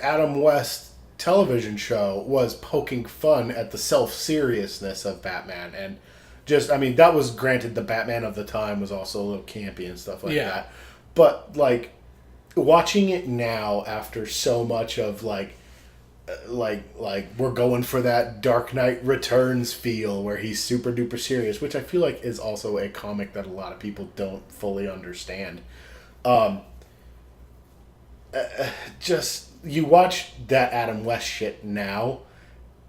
Adam West television show was poking fun at the self-seriousness of Batman. And just, I mean, that was granted the Batman of the time was also a little campy and stuff like that. But like watching it now after so much of like we're going for that Dark Knight Returns feel where he's super duper serious, which I feel like is also a comic that a lot of people don't fully understand. Just you watch that Adam West shit now,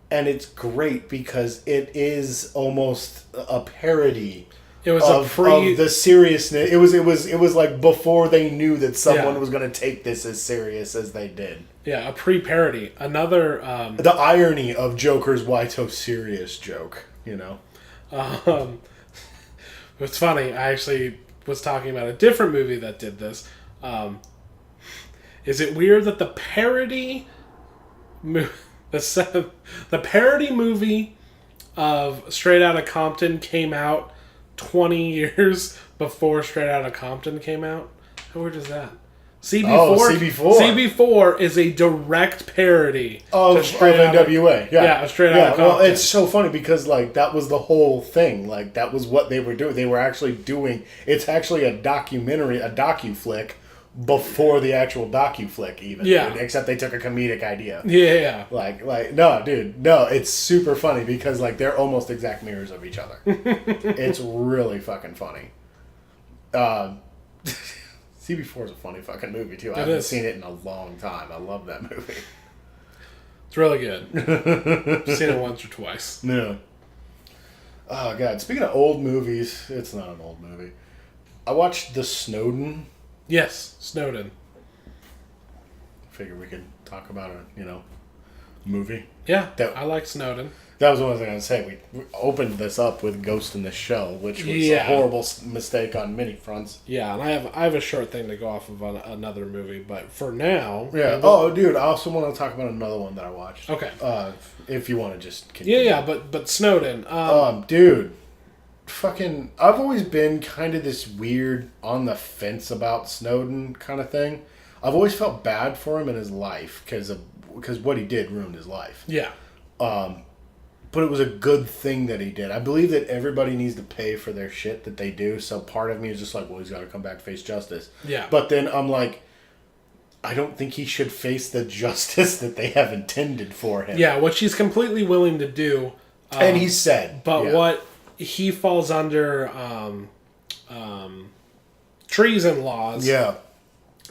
and it's great because it is almost a parody. It was of the seriousness. It was like before they knew that someone was going to take this as serious as they did. Yeah, a pre-parody. Another the irony of Joker's "Why so serious" joke. You know, it's funny. I actually was talking about a different movie that did this. Is it weird that the parody, the parody movie of Straight Outta Compton came out 20 years before Straight Outta Compton came out? How weird is that? CB4 is a direct parody of NWA. Yeah, Straight Outta Compton. Well, it's so funny because like that was the whole thing. Like that was what they were doing. They were actually doing. It's actually a documentary, a docu-flick before the actual docu-flick even. Yeah. Dude, except they took a comedic idea. Yeah. Like no, dude, no. It's super funny because like they're almost exact mirrors of each other. It's really fucking funny. CB4 is a funny fucking movie too. I haven't seen it in a long time. I love that movie. It's really good. I've seen it once or twice. Yeah. Oh god. Speaking of old movies, it's not an old movie. I watched The Snowden. Yes, Snowden. Figure we could talk about a movie. Yeah, I like Snowden. That was one thing I was going to say. We opened this up with Ghost in the Shell, which was a horrible mistake on many fronts. Yeah, and I have a short thing to go off of on another movie, but for now... Yeah. Oh, dude, I also want to talk about another one that I watched. Okay. If you want to just continue. Yeah, but Snowden... dude, fucking... I've always been kind of this weird on the fence about Snowden kind of thing. I've always felt bad for him in his life, because what he did ruined his life. Yeah. But it was a good thing that he did. I believe that everybody needs to pay for their shit that they do. So part of me is just like, well, he's got to come back, face justice. Yeah. But then I'm like, I don't think he should face the justice that they have intended for him. Yeah, which he's completely willing to do. And he said. But what he falls under treason laws. Yeah.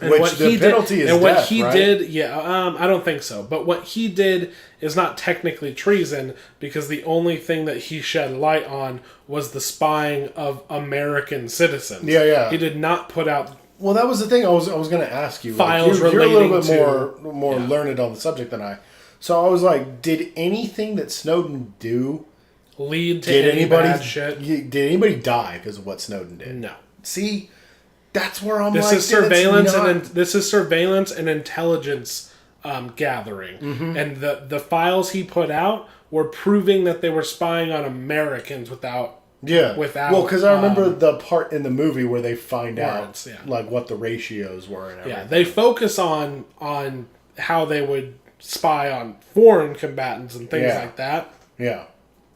And which what the he penalty did, is and what death, he right? did, I don't think so. But what he did is not technically treason because the only thing that he shed light on was the spying of American citizens. Yeah. He did not put out. Well, that was the thing I was going to ask you. Files like, you're a little bit relating more learned on the subject than I. So I was like, did anything that Snowden do lead to any bad shit? Did anybody die because of what Snowden did? No. See, that's where I'm this like, is surveillance this is surveillance and intelligence gathering, and the files he put out were proving that they were spying on Americans without. Well, because I remember the part in the movie where they find out like what the ratios were and everything. Yeah, they focus on how they would spy on foreign combatants and things like that. Yeah.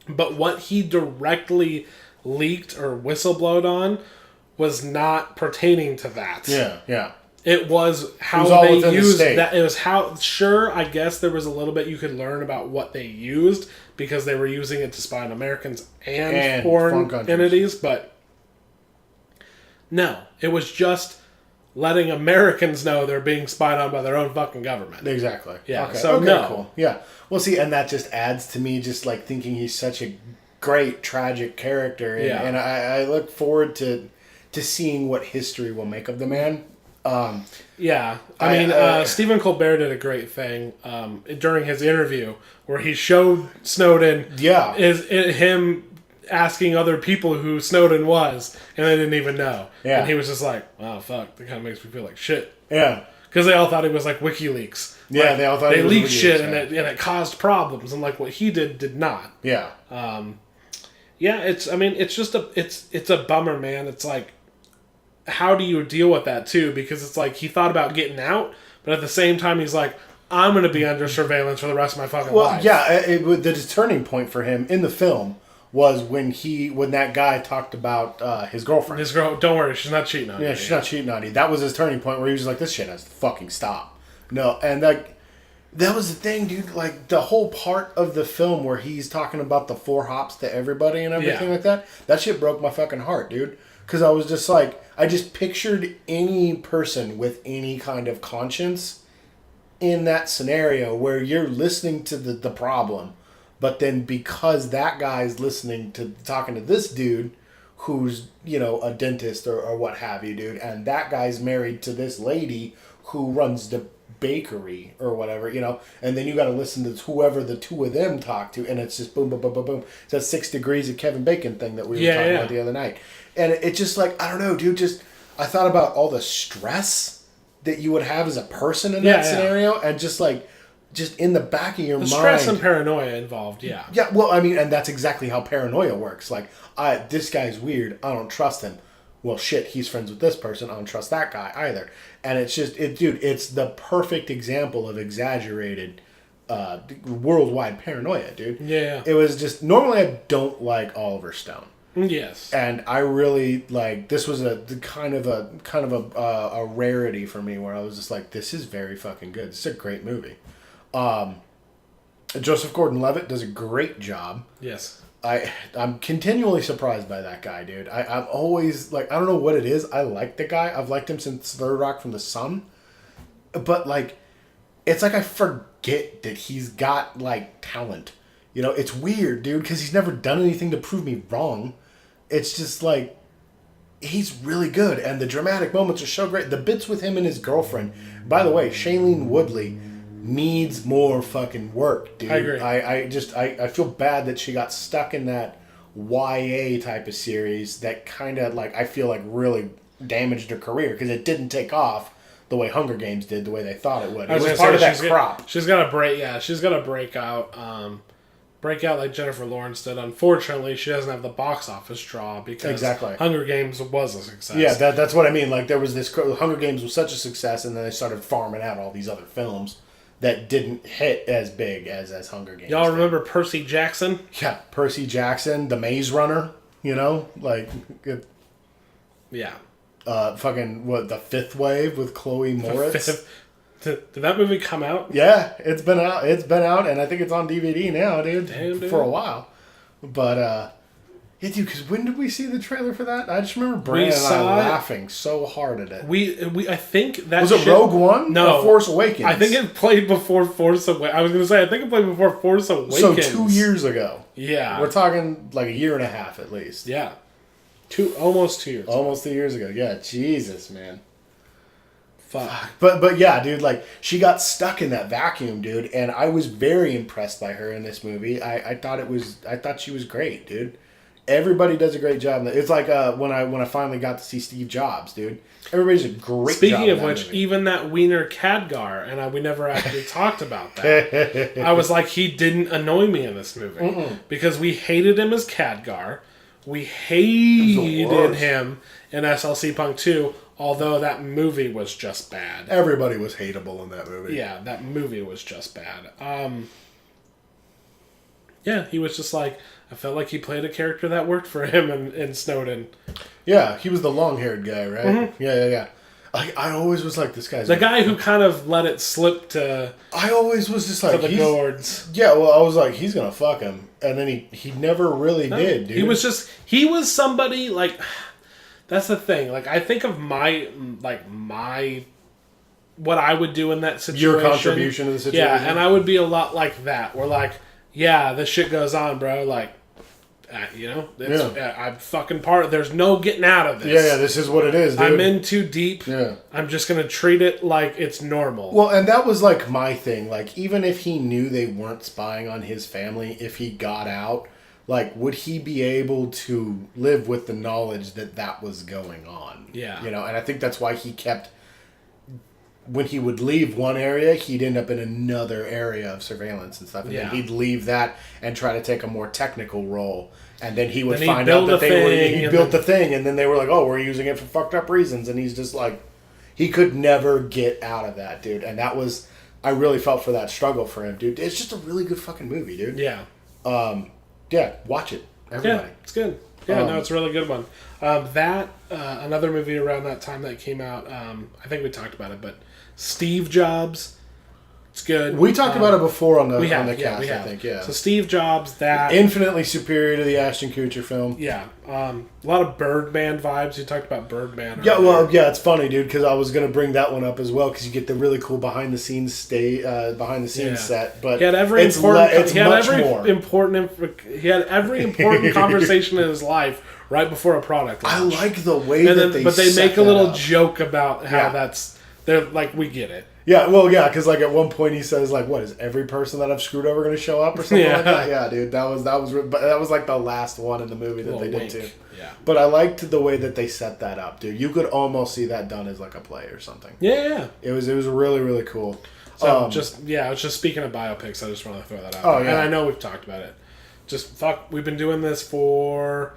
But what he directly leaked or whistleblowed on was not pertaining to that. Yeah. It was how they used that. It was how, sure, I guess there was a little bit you could learn about what they used because they were using it to spy on Americans and foreign entities, but no, it was just letting Americans know they're being spied on by their own fucking government. Exactly. Yeah. Okay. So no. Cool. Yeah. Well, see, and that just adds to me just like thinking he's such a great tragic character, and I look forward to seeing what history will make of the man. I mean, Stephen Colbert did a great thing during his interview where he showed Snowden is him asking other people who Snowden was, and they didn't even know. Yeah. And he was just like, wow, fuck, that kind of makes me feel like shit. Yeah. Because they all thought he was like WikiLeaks. Yeah, they all thought they leaked shit, and it caused problems, and like what he did not. Yeah. It's a bummer, man. It's like, how do you deal with that too? Because it's like he thought about getting out, but at the same time he's like, I'm going to be under surveillance for the rest of my fucking life. Well, yeah, the turning point for him in the film was when that guy talked about his girlfriend. His girl, don't worry, she's not cheating on you. Yeah, she's not cheating on you. That was his turning point where he was like, this shit has to fucking stop. No, and like, that was the thing, dude. Like, the whole part of the film where he's talking about the 4 hops to everybody and everything like that shit broke my fucking heart, dude. Because I was just like, I just pictured any person with any kind of conscience in that scenario where you're listening to the problem, but then because that guy's talking to this dude who's, you know, a dentist or what have you, dude, and that guy's married to this lady who runs the bakery or whatever, you know, and then you got to listen to whoever the two of them talk to, and it's just boom, boom, boom, boom, boom. It's that 6 degrees of Kevin Bacon thing that we were talking about the other night. And it's just like, I don't know, dude, I thought about all the stress that you would have as a person in that scenario, and just in the back of your mind. Stress and paranoia involved, yeah. Yeah, well, I mean, and that's exactly how paranoia works. Like, this guy's weird, I don't trust him. Well, shit, he's friends with this person, I don't trust that guy either. And it's just, dude, it's the perfect example of exaggerated worldwide paranoia, dude. Yeah. It was just, normally I don't like Oliver Stone. Yes. And I really, like, this was a kind of a rarity for me where I was just like, this is very fucking good. This is a great movie. Joseph Gordon-Levitt does a great job. Yes. I'm continually surprised by that guy, dude. I'm always, like, I don't know what it is. I like the guy. I've liked him since Third Rock from the Sun. But, like, it's like I forget that he's got, like, talent. You know, it's weird, dude, because he's never done anything to prove me wrong. It's just, like, he's really good. And the dramatic moments are so great. The bits with him and his girlfriend. By the way, Shailene Woodley needs more fucking work, dude. I agree. I feel bad that she got stuck in that YA type of series that kind of, like, I feel like really damaged her career because it didn't take off the way Hunger Games did, the way they thought it would. It was part of that crop. She's got to break. Yeah, she's got to break out. Break out like Jennifer Lawrence did. Unfortunately, she doesn't have the box office draw because Hunger Games was a success. Yeah, that's what I mean. Like, there was this Hunger Games was such a success, and then they started farming out all these other films that didn't hit as big as Hunger Games. Y'all remember Percy Jackson? Yeah, Percy Jackson, the Maze Runner. You know, like, yeah. Fucking what, the Fifth Wave with Chloe Moritz. Did that movie come out? Yeah, it's been out. It's been out, and I think it's on DVD now, dude. Damn, dude. For a while. But, yeah, dude, because when did we see the trailer for that? I just remember Brandon and I laughing so hard at it. I think that was it Rogue One? No. Or Force Awakens? I think it played before Force Awakens. I was going to say, I think it played before Force Awakens. So 2 years ago. Yeah. We're talking like a year and a half at least. Yeah. Almost 2 years. Almost 2 years ago. Yeah, Jesus, man. Fuck. But yeah, dude, like, she got stuck in that vacuum, dude, and I was very impressed by her in this movie. I thought she was great, dude. Everybody does a great job. It's like when I finally got to see Steve Jobs, dude. Everybody's a great job. Speaking of which, even that Wiener Khadgar, and we never actually talked about that. I was like, he didn't annoy me in this movie because we hated him as Khadgar. We hated him in SLC Punk 2. Although that movie was just bad. Everybody was hateable in that movie. Yeah, that movie was just bad. Yeah, he was just like, I felt like he played a character that worked for him in Snowden. Yeah, he was the long-haired guy, right? Mm-hmm. Yeah. I always was like, this guy's... The guy who kind of let it slip to... I always was just like... To the gourds. Yeah, well, I was like, he's going to fuck him. And then he never really did, dude. He was somebody, like... That's the thing. Like, I think of my what I would do in that situation. Your contribution to the situation. Yeah, and I would be a lot like that. We're like, yeah, this shit goes on, bro. Like, I'm fucking there's no getting out of this. Yeah, this is what it is, dude. I'm in too deep. Yeah. I'm just going to treat it like it's normal. Well, and that was, like, my thing. Like, even if he knew they weren't spying on his family, if he got out... Like, would he be able to live with the knowledge that was going on? Yeah. You know, and I think that's why he kept... When he would leave one area, he'd end up in another area of surveillance and stuff. And then he'd leave that and try to take a more technical role. And then he would find out that he built the thing. And then they were like, oh, we're using it for fucked up reasons. And he's just like... He could never get out of that, dude. And that was... I really felt for that struggle for him, dude. It's just a really good fucking movie, dude. Yeah. Yeah, watch it. Everybody. Yeah, it's good. Yeah, no, it's a really good one. Another movie around that time that came out, I think we talked about it, but Steve Jobs. It's good. We talked about it before on the cast, we have. I think, yeah. So Steve Jobs, that... Infinitely superior to the Ashton Kutcher film. Yeah. A lot of Birdman vibes. You talked about Birdman. Yeah, well, yeah, it's funny, dude, because I was going to bring that one up as well, because you get the really cool behind-the-scenes set, but he had every important conversation in his life right before a product launch. I like the way they make a little joke about how they're like, we get it. Yeah, well, yeah, because like at one point he says like, "What is every person that I've screwed over going to show up or something like that?" Yeah, dude, that was like the last one in the movie that they did too. Yeah, but I liked the way that they set that up, dude. You could almost see that done as like a play or something. Yeah. It was really really cool. So I was just speaking of biopics, I just want to throw that out. Oh yeah, and I know we've talked about it. We've been doing this for.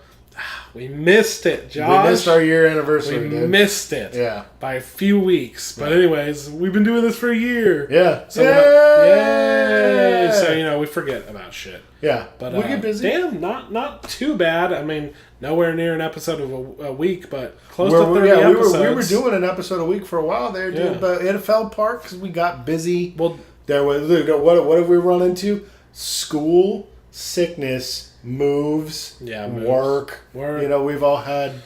We missed it, Josh. We missed our year anniversary. We missed it. Yeah. By a few weeks. But anyways, we've been doing this for a year. Yeah. So yay! So, we forget about shit. Yeah. But we get busy. Damn, not too bad. I mean, nowhere near an episode of a week, but close to 30 episodes. We were doing an episode a week for a while there, dude. Yeah. But it fell apart because we got busy. Well, there was what have we run into? School, sickness, moves, work. We've all had.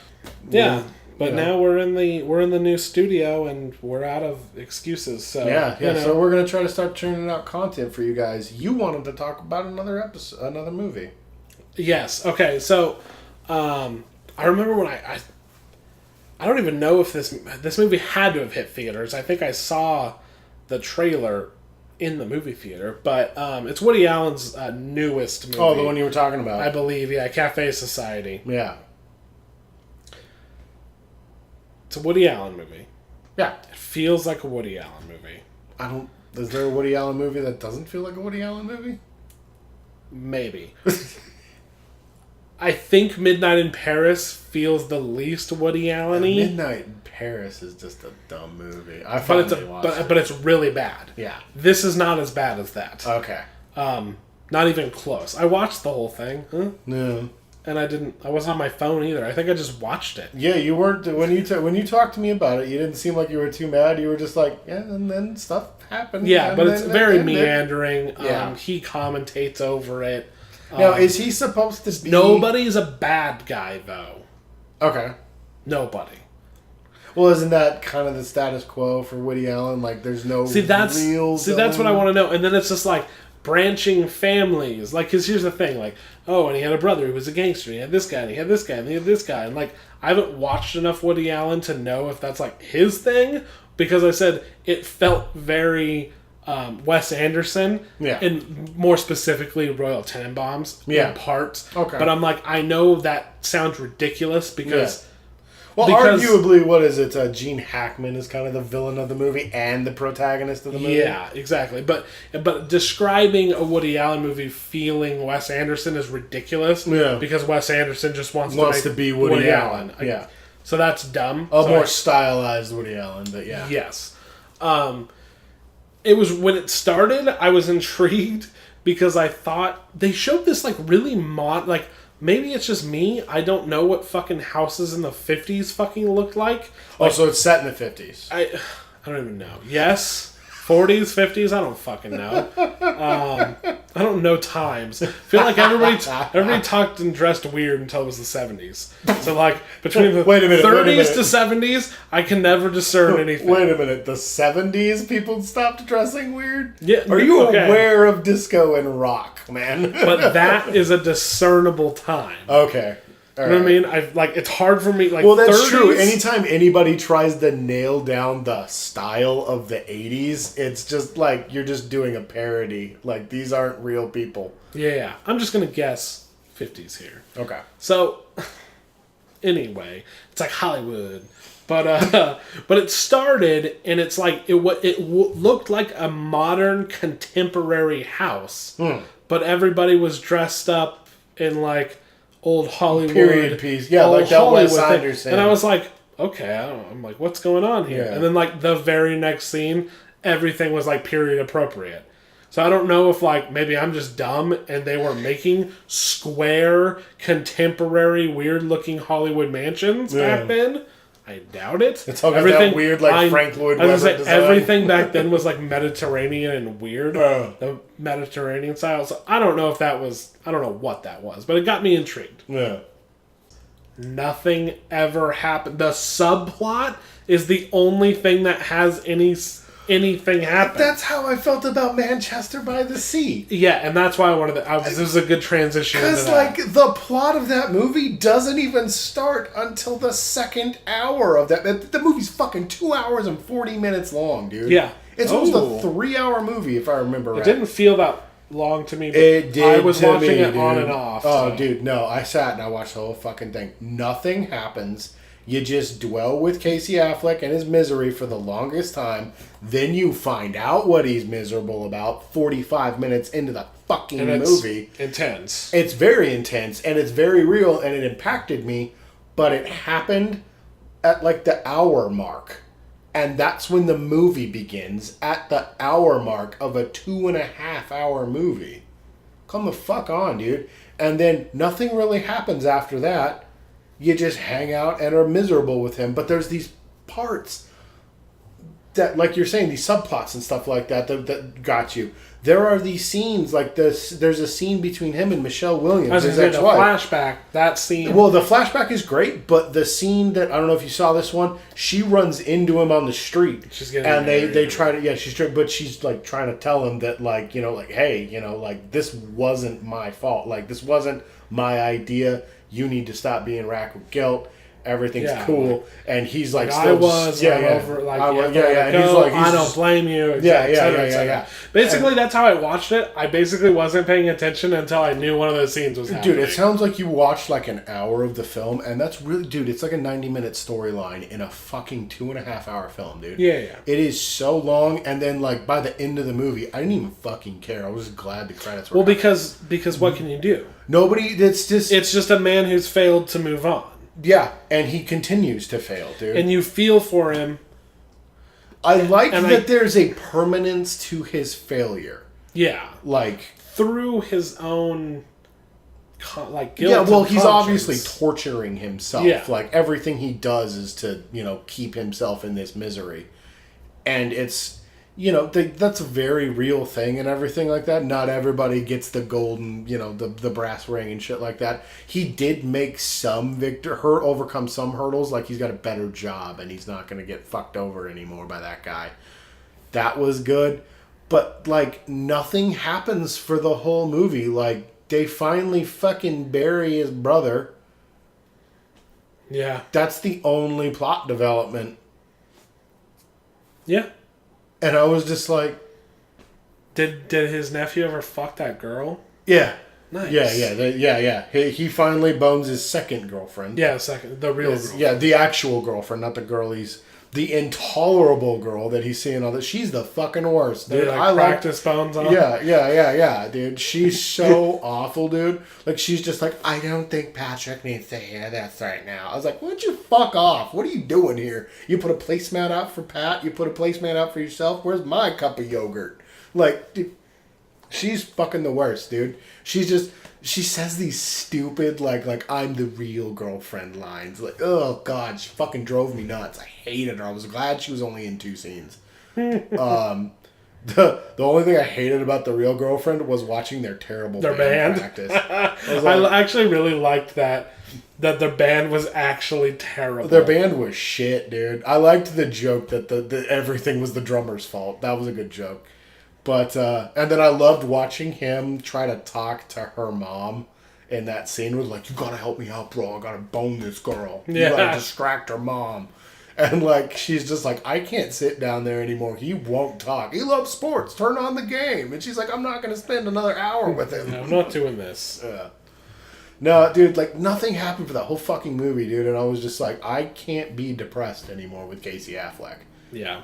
But now we're in the new studio and we're out of excuses. So So we're gonna try to start churning out content for you guys. You wanted to talk about another movie. Yes. Okay. So, I remember when I don't even know if this movie had to have hit theaters. I think I saw the trailer in the movie theater, but it's Woody Allen's newest movie. Oh, the one you were talking about. I believe, Cafe Society. Yeah. It's a Woody Allen movie. Yeah. It feels like a Woody Allen movie. Is there a Woody Allen movie that doesn't feel like a Woody Allen movie? Maybe. I think Midnight in Paris feels the least Woody Allen-y. Midnight in Paris is just a dumb movie. But it's really bad. Yeah. This is not as bad as that. Okay. Not even close. I watched the whole thing. No. And I wasn't on my phone either. I think I just watched it. Yeah, you weren't when you talked to me about it. You didn't seem like you were too mad. You were just like, yeah, and then stuff happened. Yeah, but it's very meandering. He commentates over it. Now, is he supposed to be? Nobody's a bad guy, though. Okay. Nobody. Well, isn't that kind of the status quo for Woody Allen? Like, there's no that's what I want to know. And then it's just like branching families. Like, because here's the thing. Like, and he had a brother who was a gangster. He had this guy, and he had this guy, and he had this guy. And, like, I haven't watched enough Woody Allen to know if that's, like, his thing. Because I said it felt very Wes Anderson. Yeah. And more specifically, Royal Tenenbaums. Yeah. In parts. Okay. But I'm like, I know that sounds ridiculous because... Yeah. Well, arguably, what is it? Gene Hackman is kind of the villain of the movie and the protagonist of the movie. Yeah, exactly. But describing a Woody Allen movie feeling Wes Anderson is ridiculous. Yeah. Because Wes Anderson just wants to be Woody Allen. Yeah. So that's dumb. More stylized Woody Allen, but yeah. Yes. It was when it started, I was intrigued because I thought they showed this like really maybe it's just me. I don't know what fucking houses in the 50s fucking looked like. So it's set in the 50s. I don't even know. Yes. 40s, 50s, I don't fucking know. I don't know times. I feel like everybody talked and dressed weird until it was the 70s. So like between the 30s to 70s, I can never discern anything. Wait a minute. The 70s people stopped dressing weird? Yeah. Are you aware of disco and rock, man? But that is a discernible time. Okay. You know what I mean? It's hard for me. Well, that's 30s. True. Anytime anybody tries to nail down the style of the 80s, it's just like you're just doing a parody. Like, these aren't real people. Yeah. I'm just going to guess 50s here. Okay. So, anyway, it's like Hollywood. But it started, and it's like, it looked like a modern contemporary house. But everybody was dressed up in, like, old Hollywood period piece, like that Wes Anderson. And I was like, okay, I'm like, what's going on here? Yeah. And then like the very next scene, everything was like period appropriate. So I don't know if, like, maybe I'm just dumb and they were making square, contemporary, weird-looking Hollywood mansions back then. I doubt it. It's all got that weird, like, Frank Lloyd Webber design. Everything back then was, like, Mediterranean and weird. The Mediterranean style. So I don't know if that was... I don't know what that was. But it got me intrigued. Yeah. Nothing ever happened. The subplot is the only thing that has anything happen. That's how I felt about Manchester by the Sea. Yeah, and that's why I wanted to... this is a good transition. Because, like, the plot of that movie doesn't even start until the second hour of that. The movie's fucking 2 hours and 40 minutes long, dude. Yeah. It's almost a 3-hour movie, if I remember right. It didn't feel that long to me, but it did. I was to watching me, it dude. on and off. Oh, so. dude, no. I sat and I watched the whole fucking thing. Nothing happens. You just dwell with Casey Affleck and his misery for the longest time. Then you find out what he's miserable about 45 minutes into the fucking movie. Intense. It's very intense, and it's very real, and it impacted me, but it happened at, like, the hour mark. And that's when the movie begins, at the hour mark of a 2.5 hour movie. Come the fuck on, dude. And then nothing really happens after that. You just hang out and are miserable with him. But there's these parts that, like you're saying, these subplots and stuff like that got you. There are these scenes like this. There's a scene between him and Michelle Williams. His ex-wife. The flashback, that scene. Well, the flashback is great, but the scene that, I don't know if you saw this one, she runs into him on the street. She's getting and they try to, but she's like trying to tell him that, like, you know, like, hey, you know, like, this wasn't my fault. Like, this wasn't my idea. You need to stop being racked with guilt. Everything's cool, and he's like, I was, yeah, over, like, and he's like, I don't blame you. Yeah. Basically, that's how I watched it. I basically wasn't paying attention until I knew one of those scenes was happening. Dude, it sounds like you watched like an hour of the film, and that's really, dude, it's like a 90-minute storyline in a fucking 2.5 hour film, dude. Yeah. It is so long, and then, like, by the end of the movie, I didn't even fucking care. I was just glad the credits were. Well, because what can you do? Nobody. It's just a man who's failed to move on. Yeah, and he continues to fail, dude. And you feel for him. I like that there's a permanence to his failure. Yeah. Like, through his own, like, guilt. Yeah, well, he's conscience. obviously torturing himself. Yeah. Like, everything he does is to, you know, keep himself in this misery. And it's, you know, that's a very real thing and everything like that. Not everybody gets the golden, you know, the brass ring and shit like that. He did make overcome some hurdles. Like, he's got a better job and he's not going to get fucked over anymore by that guy. That was good. But, like, nothing happens for the whole movie. Like, they finally fucking bury his brother. Yeah. That's the only plot development. Yeah. And I was just like... Did his nephew ever fuck that girl? Yeah. Nice. Yeah. He finally bones his second girlfriend. Yeah, the real girl. Yeah, the actual girlfriend, not the girl he's... The intolerable girl that he's seeing all that. She's the fucking worst, dude. I practice bones on. Yeah, dude. She's so awful, dude. Like, she's just like, I don't think Patrick needs to hear this right now. I was like, why don't you fuck off? What are you doing here? You put a placemat out for Pat? You put a placemat out for yourself? Where's my cup of yogurt? Like, dude, she's fucking the worst, dude. She says these stupid, like, I'm the real girlfriend lines. Like, oh, God, she fucking drove me nuts. I hated her. I was glad she was only in 2 scenes. The only thing I hated about the real girlfriend was watching their terrible band practice. I actually really liked that their band was actually terrible. Their band was shit, dude. I liked the joke that the everything was the drummer's fault. That was a good joke. But, and then I loved watching him try to talk to her mom in that scene. Was like, you gotta help me out, bro. I gotta bone this girl. You gotta distract her mom. And, like, she's just like, I can't sit down there anymore. He won't talk. He loves sports. Turn on the game. And she's like, I'm not gonna spend another hour with him. No, I'm not doing this. No, dude, like, nothing happened for that whole fucking movie, dude. And I was just like, I can't be depressed anymore with Casey Affleck. Yeah.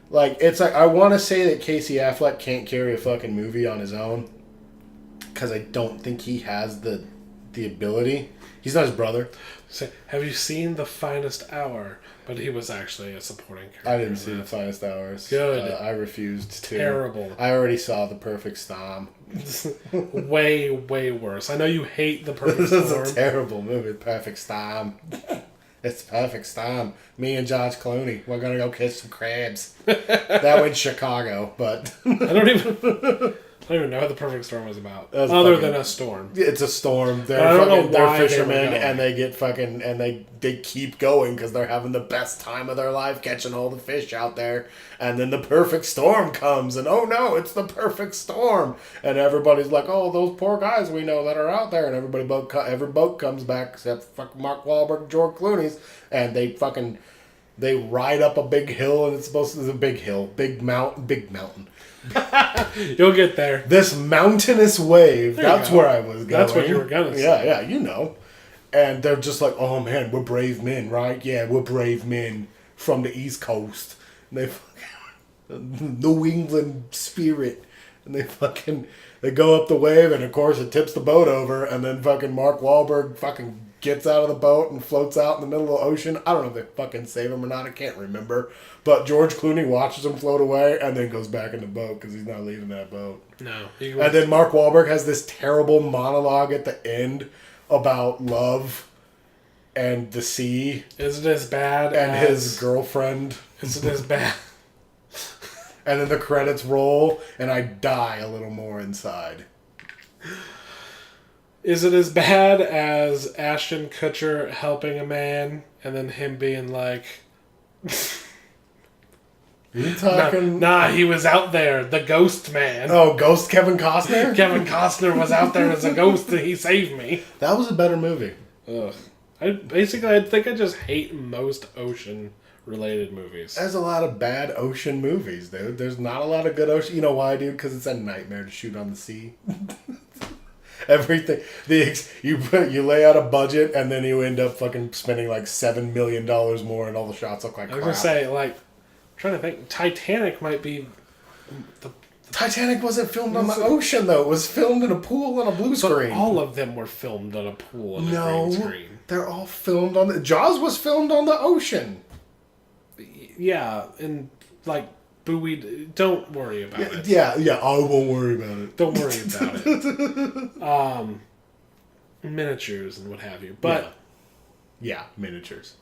Like, it's like, I want to say that Casey Affleck can't carry a fucking movie on his own. Because I don't think he has the the ability. He's not his brother. So, have you seen The Finest Hour? But he was actually a supporting character. I didn't see The Finest Hours. Good. I refused to. Terrible. I already saw The Perfect Storm. Way, way worse. I know you hate The Perfect This Storm. is a terrible movie, Perfect Storm. It's Perfect Storm. Me and George Clooney, we're gonna go catch some crabs. That went Chicago, but I don't even know what The Perfect Storm was about. That's Other fucking- than a storm. it's a storm. I don't know They're why they were fishermen, going. and they get fucking and they keep going because they're having the best time of their life catching all the fish out there. And then the perfect storm comes, and oh no, it's the perfect storm, and everybody's like, oh, those poor guys we know that are out there, and every boat comes back except fucking Mark Wahlberg, and George Clooney's, and they ride up a big hill, and it's supposed to be a big mountain. You'll get there. This mountainous wave. There you That's go. where I was going. That's what you were gonna say. Yeah, you know. And they're just like, oh man, we're brave men, right? Yeah, we're brave men from the East Coast. And they fucking New England spirit. And they go up the wave, and of course it tips the boat over, and then fucking Mark Wahlberg fucking gets out of the boat and floats out in the middle of the ocean. I don't know if they fucking save him or not. I can't remember. But George Clooney watches him float away and then goes back in the boat because he's not leaving that boat. No. And then Mark Wahlberg has this terrible monologue at the end about love and the sea Is it as bad and as... his girlfriend. Is it as bad... And then the credits roll and I die a little more inside. Is it as bad as Ashton Kutcher helping a man and then him being like... You talking? Nah, he was out there, the ghost man. Oh, Ghost Kevin Costner? Kevin Costner was out there as a ghost and he saved me. That was a better movie. Ugh. I think I just hate most ocean-related movies. There's a lot of bad ocean movies, dude. There's not a lot of good ocean. You know why, dude? Because it's a nightmare to shoot on the sea. Everything. You lay out a budget and then you end up fucking spending like $7 million more and all the shots look like I was crap. gonna say, like, I'm trying to think, Titanic might be the... Titanic wasn't filmed on the ocean, though. It was filmed in a pool on a blue screen. All of them were filmed on a pool and a green screen. They're all filmed on the... Jaws was filmed on the ocean. Yeah, and, like, buoyed... Don't worry about it. Yeah, I won't worry about it. Don't worry about it. Miniatures and what have you. But... Yeah, miniatures.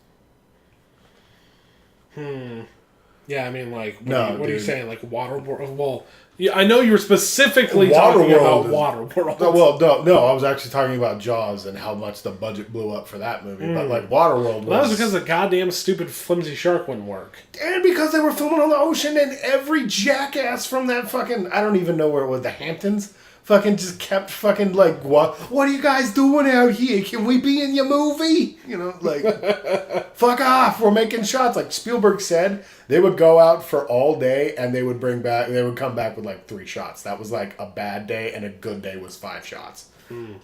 Yeah, I mean, like, what are you dude. saying? Like, Waterworld? Well, yeah, I know you were specifically talking about Waterworld. Well, no, I was actually talking about Jaws and how much the budget blew up for that movie. But, like, Waterworld was... Well, that was because the goddamn stupid flimsy shark wouldn't work. And because they were filming on the ocean and every jackass from that fucking... I don't even know where it was. The Hamptons? Fucking just kept fucking like, what are you guys doing out here? Can we be in your movie? You know, like, fuck off. We're making shots. Like Spielberg said, they would go out for all day and they would come back with like 3 shots. That was like a bad day, and a good day was 5 shots.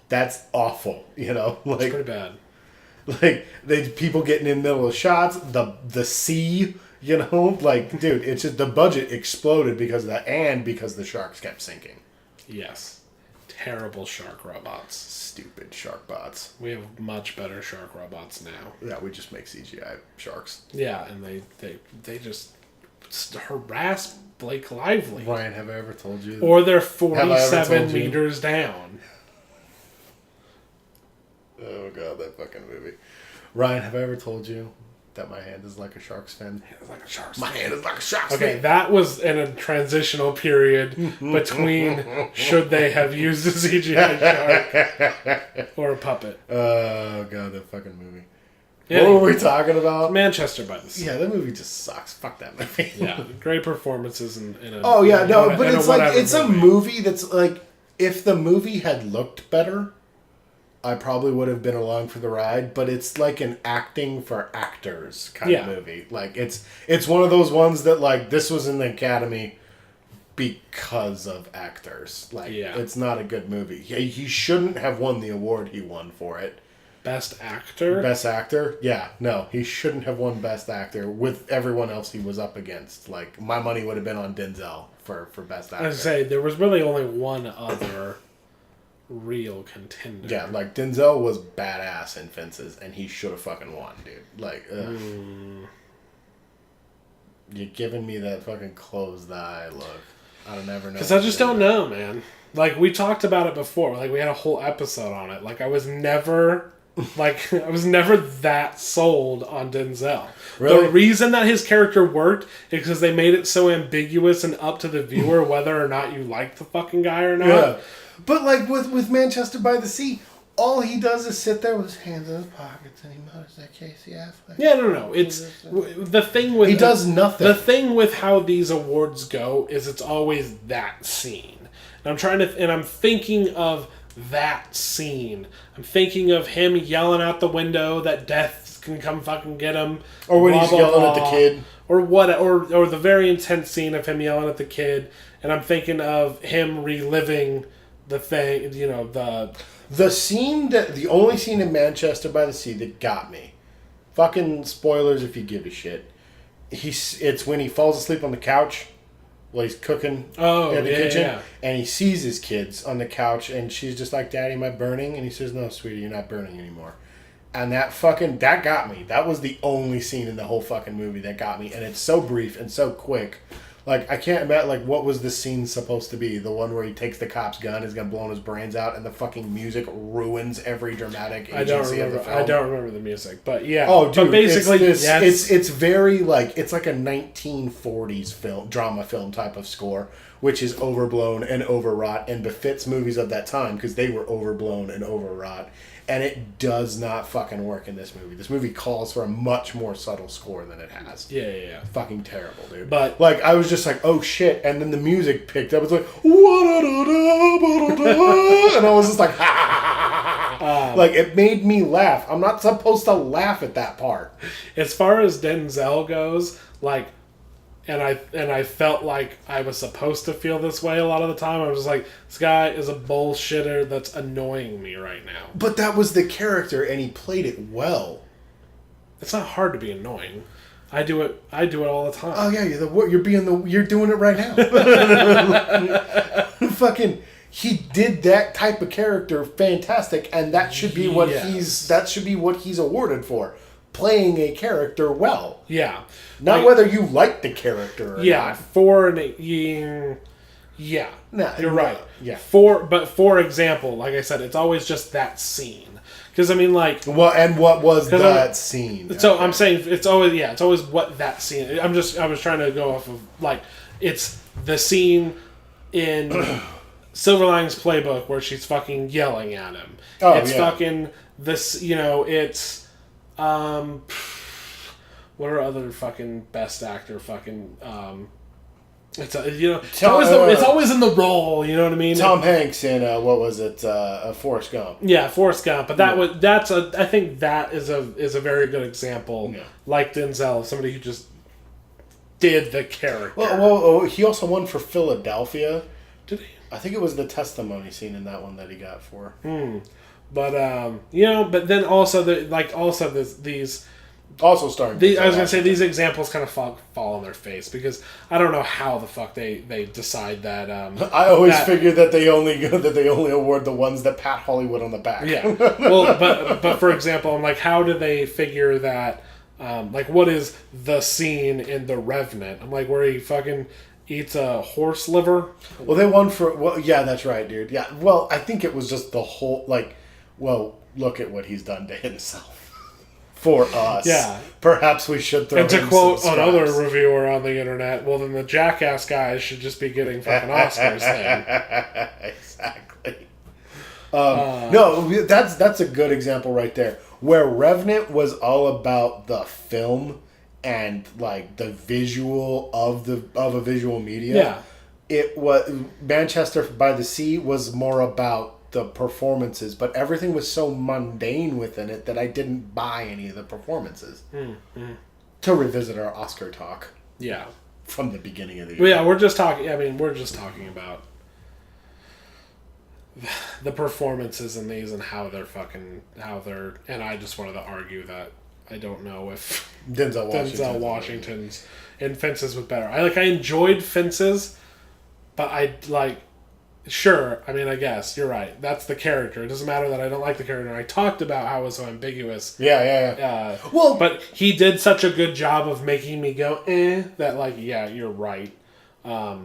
That's awful, you know? Like, It's pretty bad. Like, people getting in the middle of shots, the sea, you know? Like, dude, it's just the budget exploded because of that, and because the sharks kept sinking. Yes. Terrible shark robots. Stupid shark bots. We have much better shark robots now. Yeah, we just make CGI sharks. Yeah, and they just harass Blake Lively. Ryan, have I ever told you? Or they're Have I ever 47 told you? meters down. Oh god, that fucking movie. Ryan, have I ever told you that my hand is like a shark's fin? It's like a shark's My hand is like a shark's Okay, fin. that was in a transitional period between should they have used a CGI shark or a puppet. Oh god, that fucking movie. Yeah, What were we talking about? Manchester by the Sea. Yeah, that movie just sucks. Fuck that movie. Yeah, great performances in a. Oh yeah, no, in but it's like whatever it's a movie that's like, if the movie had looked better, I probably would have been along for the ride. But it's like an acting for actors kind of movie. Like it's one of those ones that like this was in the Academy because of actors. Like it's not a good movie. He shouldn't have won the award he won for it. Best actor? Best actor? Yeah, no, he shouldn't have won best actor with everyone else he was up against. Like, my money would have been on Denzel for best actor. I was say there was really only one other real contender. Yeah, like Denzel was badass in Fences, and he should have fucking won, dude. Like, you're giving me that fucking closed eye look. I don't ever know. Because I just don't know, man. Like, we talked about it before. Like, we had a whole episode on it. Like, I was never that sold on Denzel. Really? The reason that his character worked is because they made it so ambiguous and up to the viewer whether or not you like the fucking guy or not. Yeah. But, like, with Manchester by the Sea, all he does is sit there with his hands in his pockets and he mutters that Casey Affleck. Yeah, no. It's the thing with... He does nothing. The thing with how these awards go is it's always that scene. And I'm thinking of that scene. I'm thinking of him yelling out the window that death can come fucking get him. Or when he's yelling at the kid. Or or the very intense scene of him yelling at the kid. And I'm thinking of him reliving the thing, you know, the only scene in Manchester by the Sea that got me. Fucking spoilers if you give a shit. It's when he falls asleep on the couch while he's cooking in the kitchen. And he sees his kids on the couch and she's just like, Daddy, am I burning? And he says, no, sweetie, you're not burning anymore. And that got me. That was the only scene in the whole fucking movie that got me. And it's so brief and so quick. Like, I can't imagine, like, what was the scene supposed to be? The one where he takes the cop's gun, is going to blow his brains out, and the fucking music ruins every dramatic agency of the film. I don't remember the music, but yeah. Oh, dude, but basically, it's very, like, it's like a 1940s drama film type of score, which is overblown and overwrought and befits movies of that time, because they were overblown and overwrought. And it does not fucking work in this movie. This movie calls for a much more subtle score than it has. Yeah. Fucking terrible, dude. But like, I was just like, oh shit. And then the music picked up. It's like, and I was just like, like, it made me laugh. I'm not supposed to laugh at that part. As far as Denzel goes, like, and I felt like I was supposed to feel this way a lot of the time. I was just like, this guy is a bullshitter that's annoying me right now. But that was the character, and he played it well. It's not hard to be annoying. I do it all the time. Oh yeah, you're doing it right now. Fucking, he did that type of character fantastic, and that should be what he's awarded for. Playing a character well. Yeah. Not whether you like the character or not. You're right. Yeah. For example, like I said, it's always just that scene. Because, I mean, like... Well, and what was that scene? So, okay. I'm saying, it's always what that scene... I was trying to go off of, like, it's the scene in Silver Linings Playbook where she's fucking yelling at him. Oh, it's fucking this, you know, it's... what are other fucking best actor fucking it's it's always in the role, you know what I mean? Tom Hanks in what was it? Forrest Gump. Yeah, Forrest Gump. But I think that is a very good example. Yeah. Like Denzel, somebody who just did the character. Well, he also won for Philadelphia. Did he? I think it was the testimony scene in that one that he got for. But but then also these. Also starring. I was gonna say these examples kind of fall on their face because I don't know how the fuck they decide that. I always figured that they only award the ones that pat Hollywood on the back. Yeah. Well, but for example, I'm like, how do they figure that? Like, what is the scene in The Revenant? I'm like, where he fucking eats a horse liver. Well, they won for. Well, yeah, that's right, dude. Yeah. Well, I think it was just the whole like. Well, look at what he's done to himself. For us. Yeah. Perhaps we should throw. And to quote another reviewer on the internet, well, then the Jackass guys should just be getting fucking Oscars then. Exactly. No, that's a good example right there. Where Revenant was all about the film and like the visual of a visual media. Yeah. It was Manchester by the Sea was more about the performances, but everything was so mundane within it that I didn't buy any of the performances. To revisit our Oscar talk. Yeah. From the beginning of the year. Well, yeah, we're just talking about the performances in these and how they're and I just wanted to argue that I don't know if Denzel Washington's in Fences was better. I enjoyed Fences, but Sure, I mean, I guess you're right. That's the character. It doesn't matter that I don't like the character. I talked about how it was so ambiguous. Yeah. Well, but he did such a good job of making me go, that like, yeah, you're right. I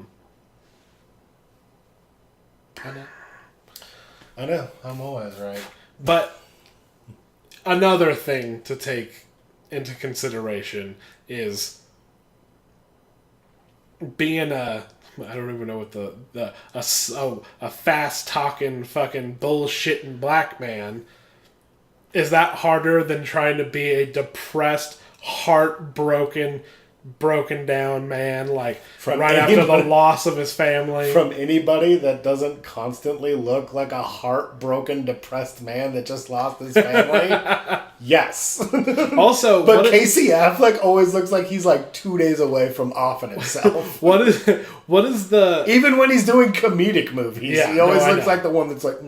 know. I'm always right. But another thing to take into consideration is being I don't even know what a fast talking fucking bullshitting black man. Is that harder than trying to be a depressed, heartbroken, broken down man, like after the loss of his family? From anybody that doesn't constantly look like a heartbroken, depressed man that just lost his family? Yes. Also, but Casey Affleck always looks like he's like 2 days away from offing himself. what is the... Even when he's doing comedic movies, he always looks like the one that's like...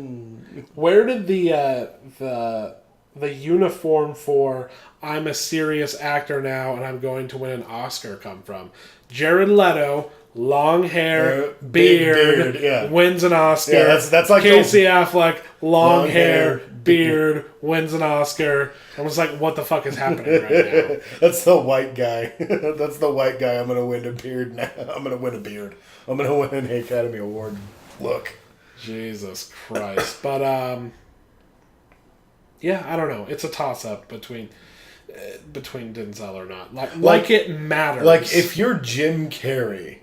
Where did the uniform for I'm a serious actor now and I'm going to win an Oscar come from? Jared Leto, long hair, beard, wins an Oscar. Yeah, that's like Casey Affleck, long hair, beard, wins an Oscar. I was like, what the fuck is happening right now? That's the white guy. That's the white guy. I'm going to win a beard now. I'm going to win a beard. I'm going to win an Academy Award. Look. Jesus Christ. But, yeah, I don't know. It's a toss-up between Denzel or not. Like it matters. Like, if you're Jim Carrey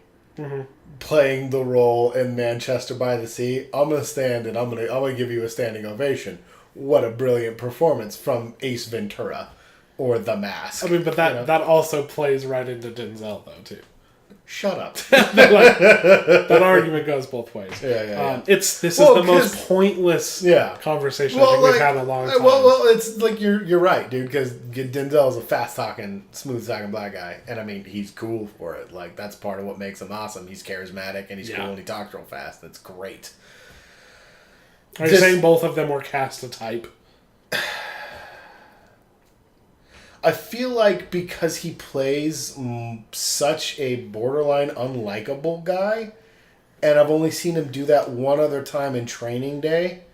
playing the role in Manchester by the Sea, I'm going to stand and I'm going to give you a standing ovation. What a brilliant performance from Ace Ventura or The Mask. I mean, but that also plays right into Denzel, though, too. Shut up. That argument goes both ways. Yeah. This is the most pointless conversation I think we've had in a long time. Well, it's like you're right, dude, because Denzel is a fast-talking, smooth-talking black guy, and I mean, he's cool for it. Like, that's part of what makes him awesome. He's charismatic, and he's cool, and he talks real fast. That's great. Are you saying both of them were cast a type? I feel like because he plays such a borderline unlikable guy, and I've only seen him do that one other time in Training Day.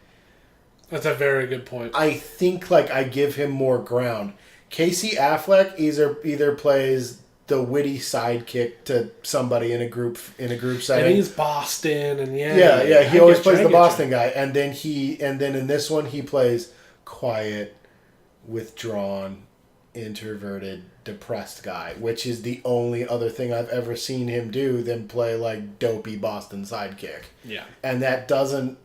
That's a very good point. I think like I give him more ground. Casey Affleck either plays the witty sidekick to somebody in a group setting. And he's Boston, and he always plays the Boston guy, and then in this one he plays quiet, withdrawn, introverted, depressed guy, which is the only other thing I've ever seen him do than play like dopey Boston sidekick. Yeah. And that doesn't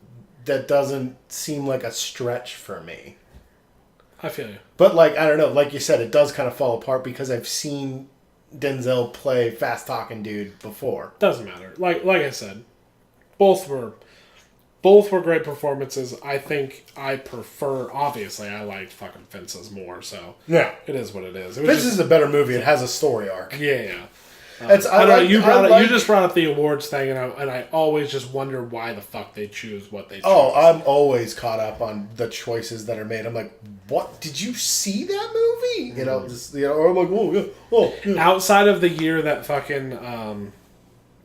seem like a stretch for me. I feel you. But like, I don't know, like you said, it does kind of fall apart because I've seen Denzel play fast talking dude before. Doesn't matter. Like I said, both were great performances. I think I prefer, obviously, I liked fucking Fences more, so yeah, it is what it is. Fences is a better movie. It has a story arc. Yeah. I don't know. You just brought up the awards thing, and I always just wonder why the fuck they choose what they choose. Oh, I'm always caught up on the choices that are made. I'm like, what? Did you see that movie? Or I'm like, yeah. Outside of the year that fucking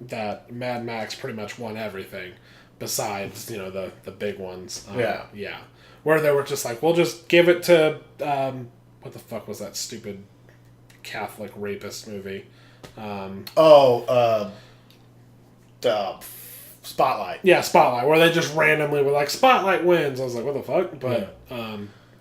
that Mad Max pretty much won everything. Besides, the big ones. Yeah. Where they were just like, we'll just give it to, what the fuck was that stupid Catholic rapist movie? Spotlight. Yeah, Spotlight, where they just randomly were like, Spotlight wins. I was like, what the fuck? But,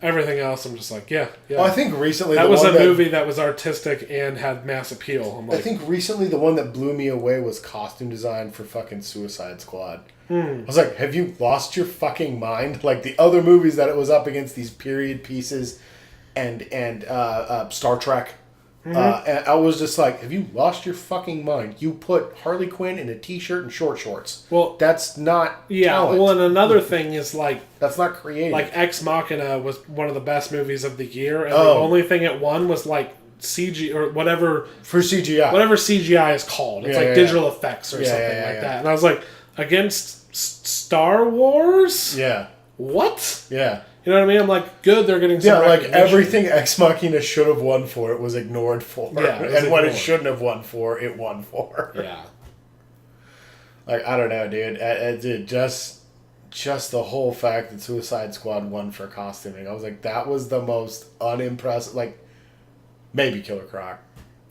everything else, I'm just like, yeah. Well, I think recently that was a movie that was artistic and had mass appeal. I'm like, I think recently the one that blew me away was costume design for fucking Suicide Squad. I was like, have you lost your fucking mind? Like the other movies that it was up against, these period pieces and Star Trek. And I was just like, have you lost your fucking mind? You put Harley Quinn in a t-shirt and short shorts. Well, that's not talent. Well, and another thing is like... That's not creative. Like Ex Machina was one of the best movies of the year, and the only thing it won was like CG or whatever... For CGI. Whatever CGI is called. It's digital effects or something like that. And I was like, against Star Wars? Yeah. What? Yeah. You know what I mean? I'm like, good, they're getting some recognition. Everything Ex Machina should have won for, it was ignored for. Yeah, and what it shouldn't have won for, it won for. Yeah. Like, I don't know, dude. It just the whole fact that Suicide Squad won for costuming. I was like, that was the most unimpressive. Like, maybe Killer Croc.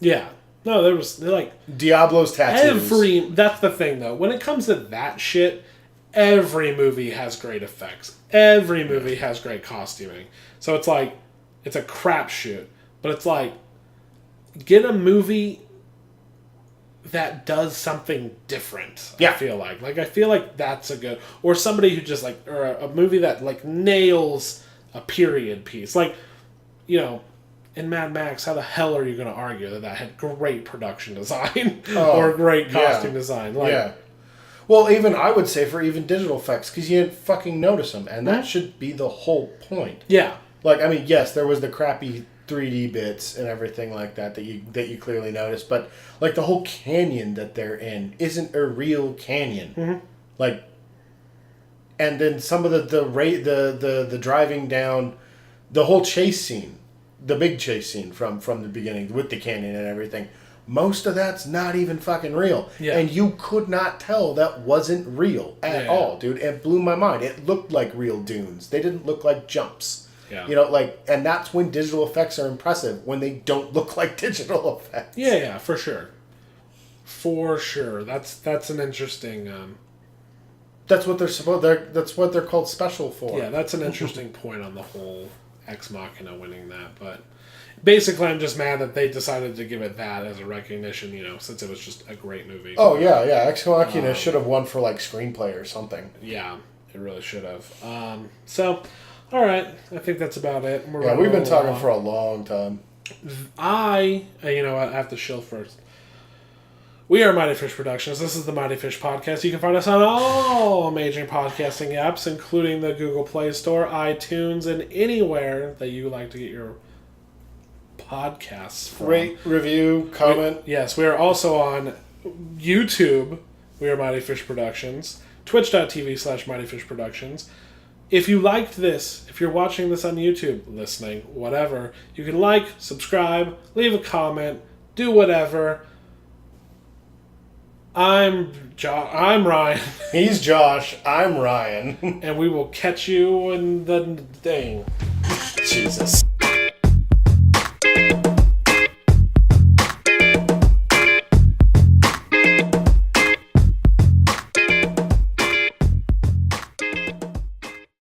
Yeah. No, there was like Diablo's tattoos. That's the thing though. When it comes to that shit, every movie has great effects. Every movie has great costuming. So it's like it's a crapshoot. But it's like get a movie that does something different. Yeah. I feel like that's a good, or somebody who just like, or a movie that like nails a period piece. Like, in Mad Max, how the hell are you going to argue that had great production design or great costume design? Like, yeah. Well, even I would say for even digital effects, because you didn't fucking notice them, and that should be the whole point. Yeah. Like, I mean, yes, there was the crappy 3D bits and everything like that you clearly noticed, but like the whole canyon that they're in isn't a real canyon. Mm-hmm. Like, and then some of the driving down, the whole chase scene, the big chase scene from the beginning with the canyon and everything. Most of that's not even fucking real. Yeah. And you could not tell that wasn't real at all, dude. It blew my mind. It looked like real dunes. They didn't look like jumps. Yeah. And that's when digital effects are impressive, when they don't look like digital effects. Yeah, for sure. For sure. That's an interesting... That's what that's what they're called special for. Yeah, that's an interesting point on the whole Ex Machina winning that, but... Basically, I'm just mad that they decided to give it that as a recognition, since it was just a great movie. Oh, yeah. Ex Machina should have won for, like, screenplay or something. Yeah, it really should have. So, all right. I think that's about it. We've been talking for a long time. I have to shill first. We are Mighty Fish Productions. This is the Mighty Fish Podcast. You can find us on all major podcasting apps, including the Google Play Store, iTunes, and anywhere that you like to get your podcasts from. Rate, review, comment. Yes, we are also on YouTube. We are Mighty Fish Productions. Twitch.tv/Mighty Fish Productions. If you liked this, if you're watching this on YouTube, listening, whatever, you can like, subscribe, leave a comment, do whatever. I'm Ryan. He's Josh. I'm Ryan. And we will catch you in the thing. Jesus.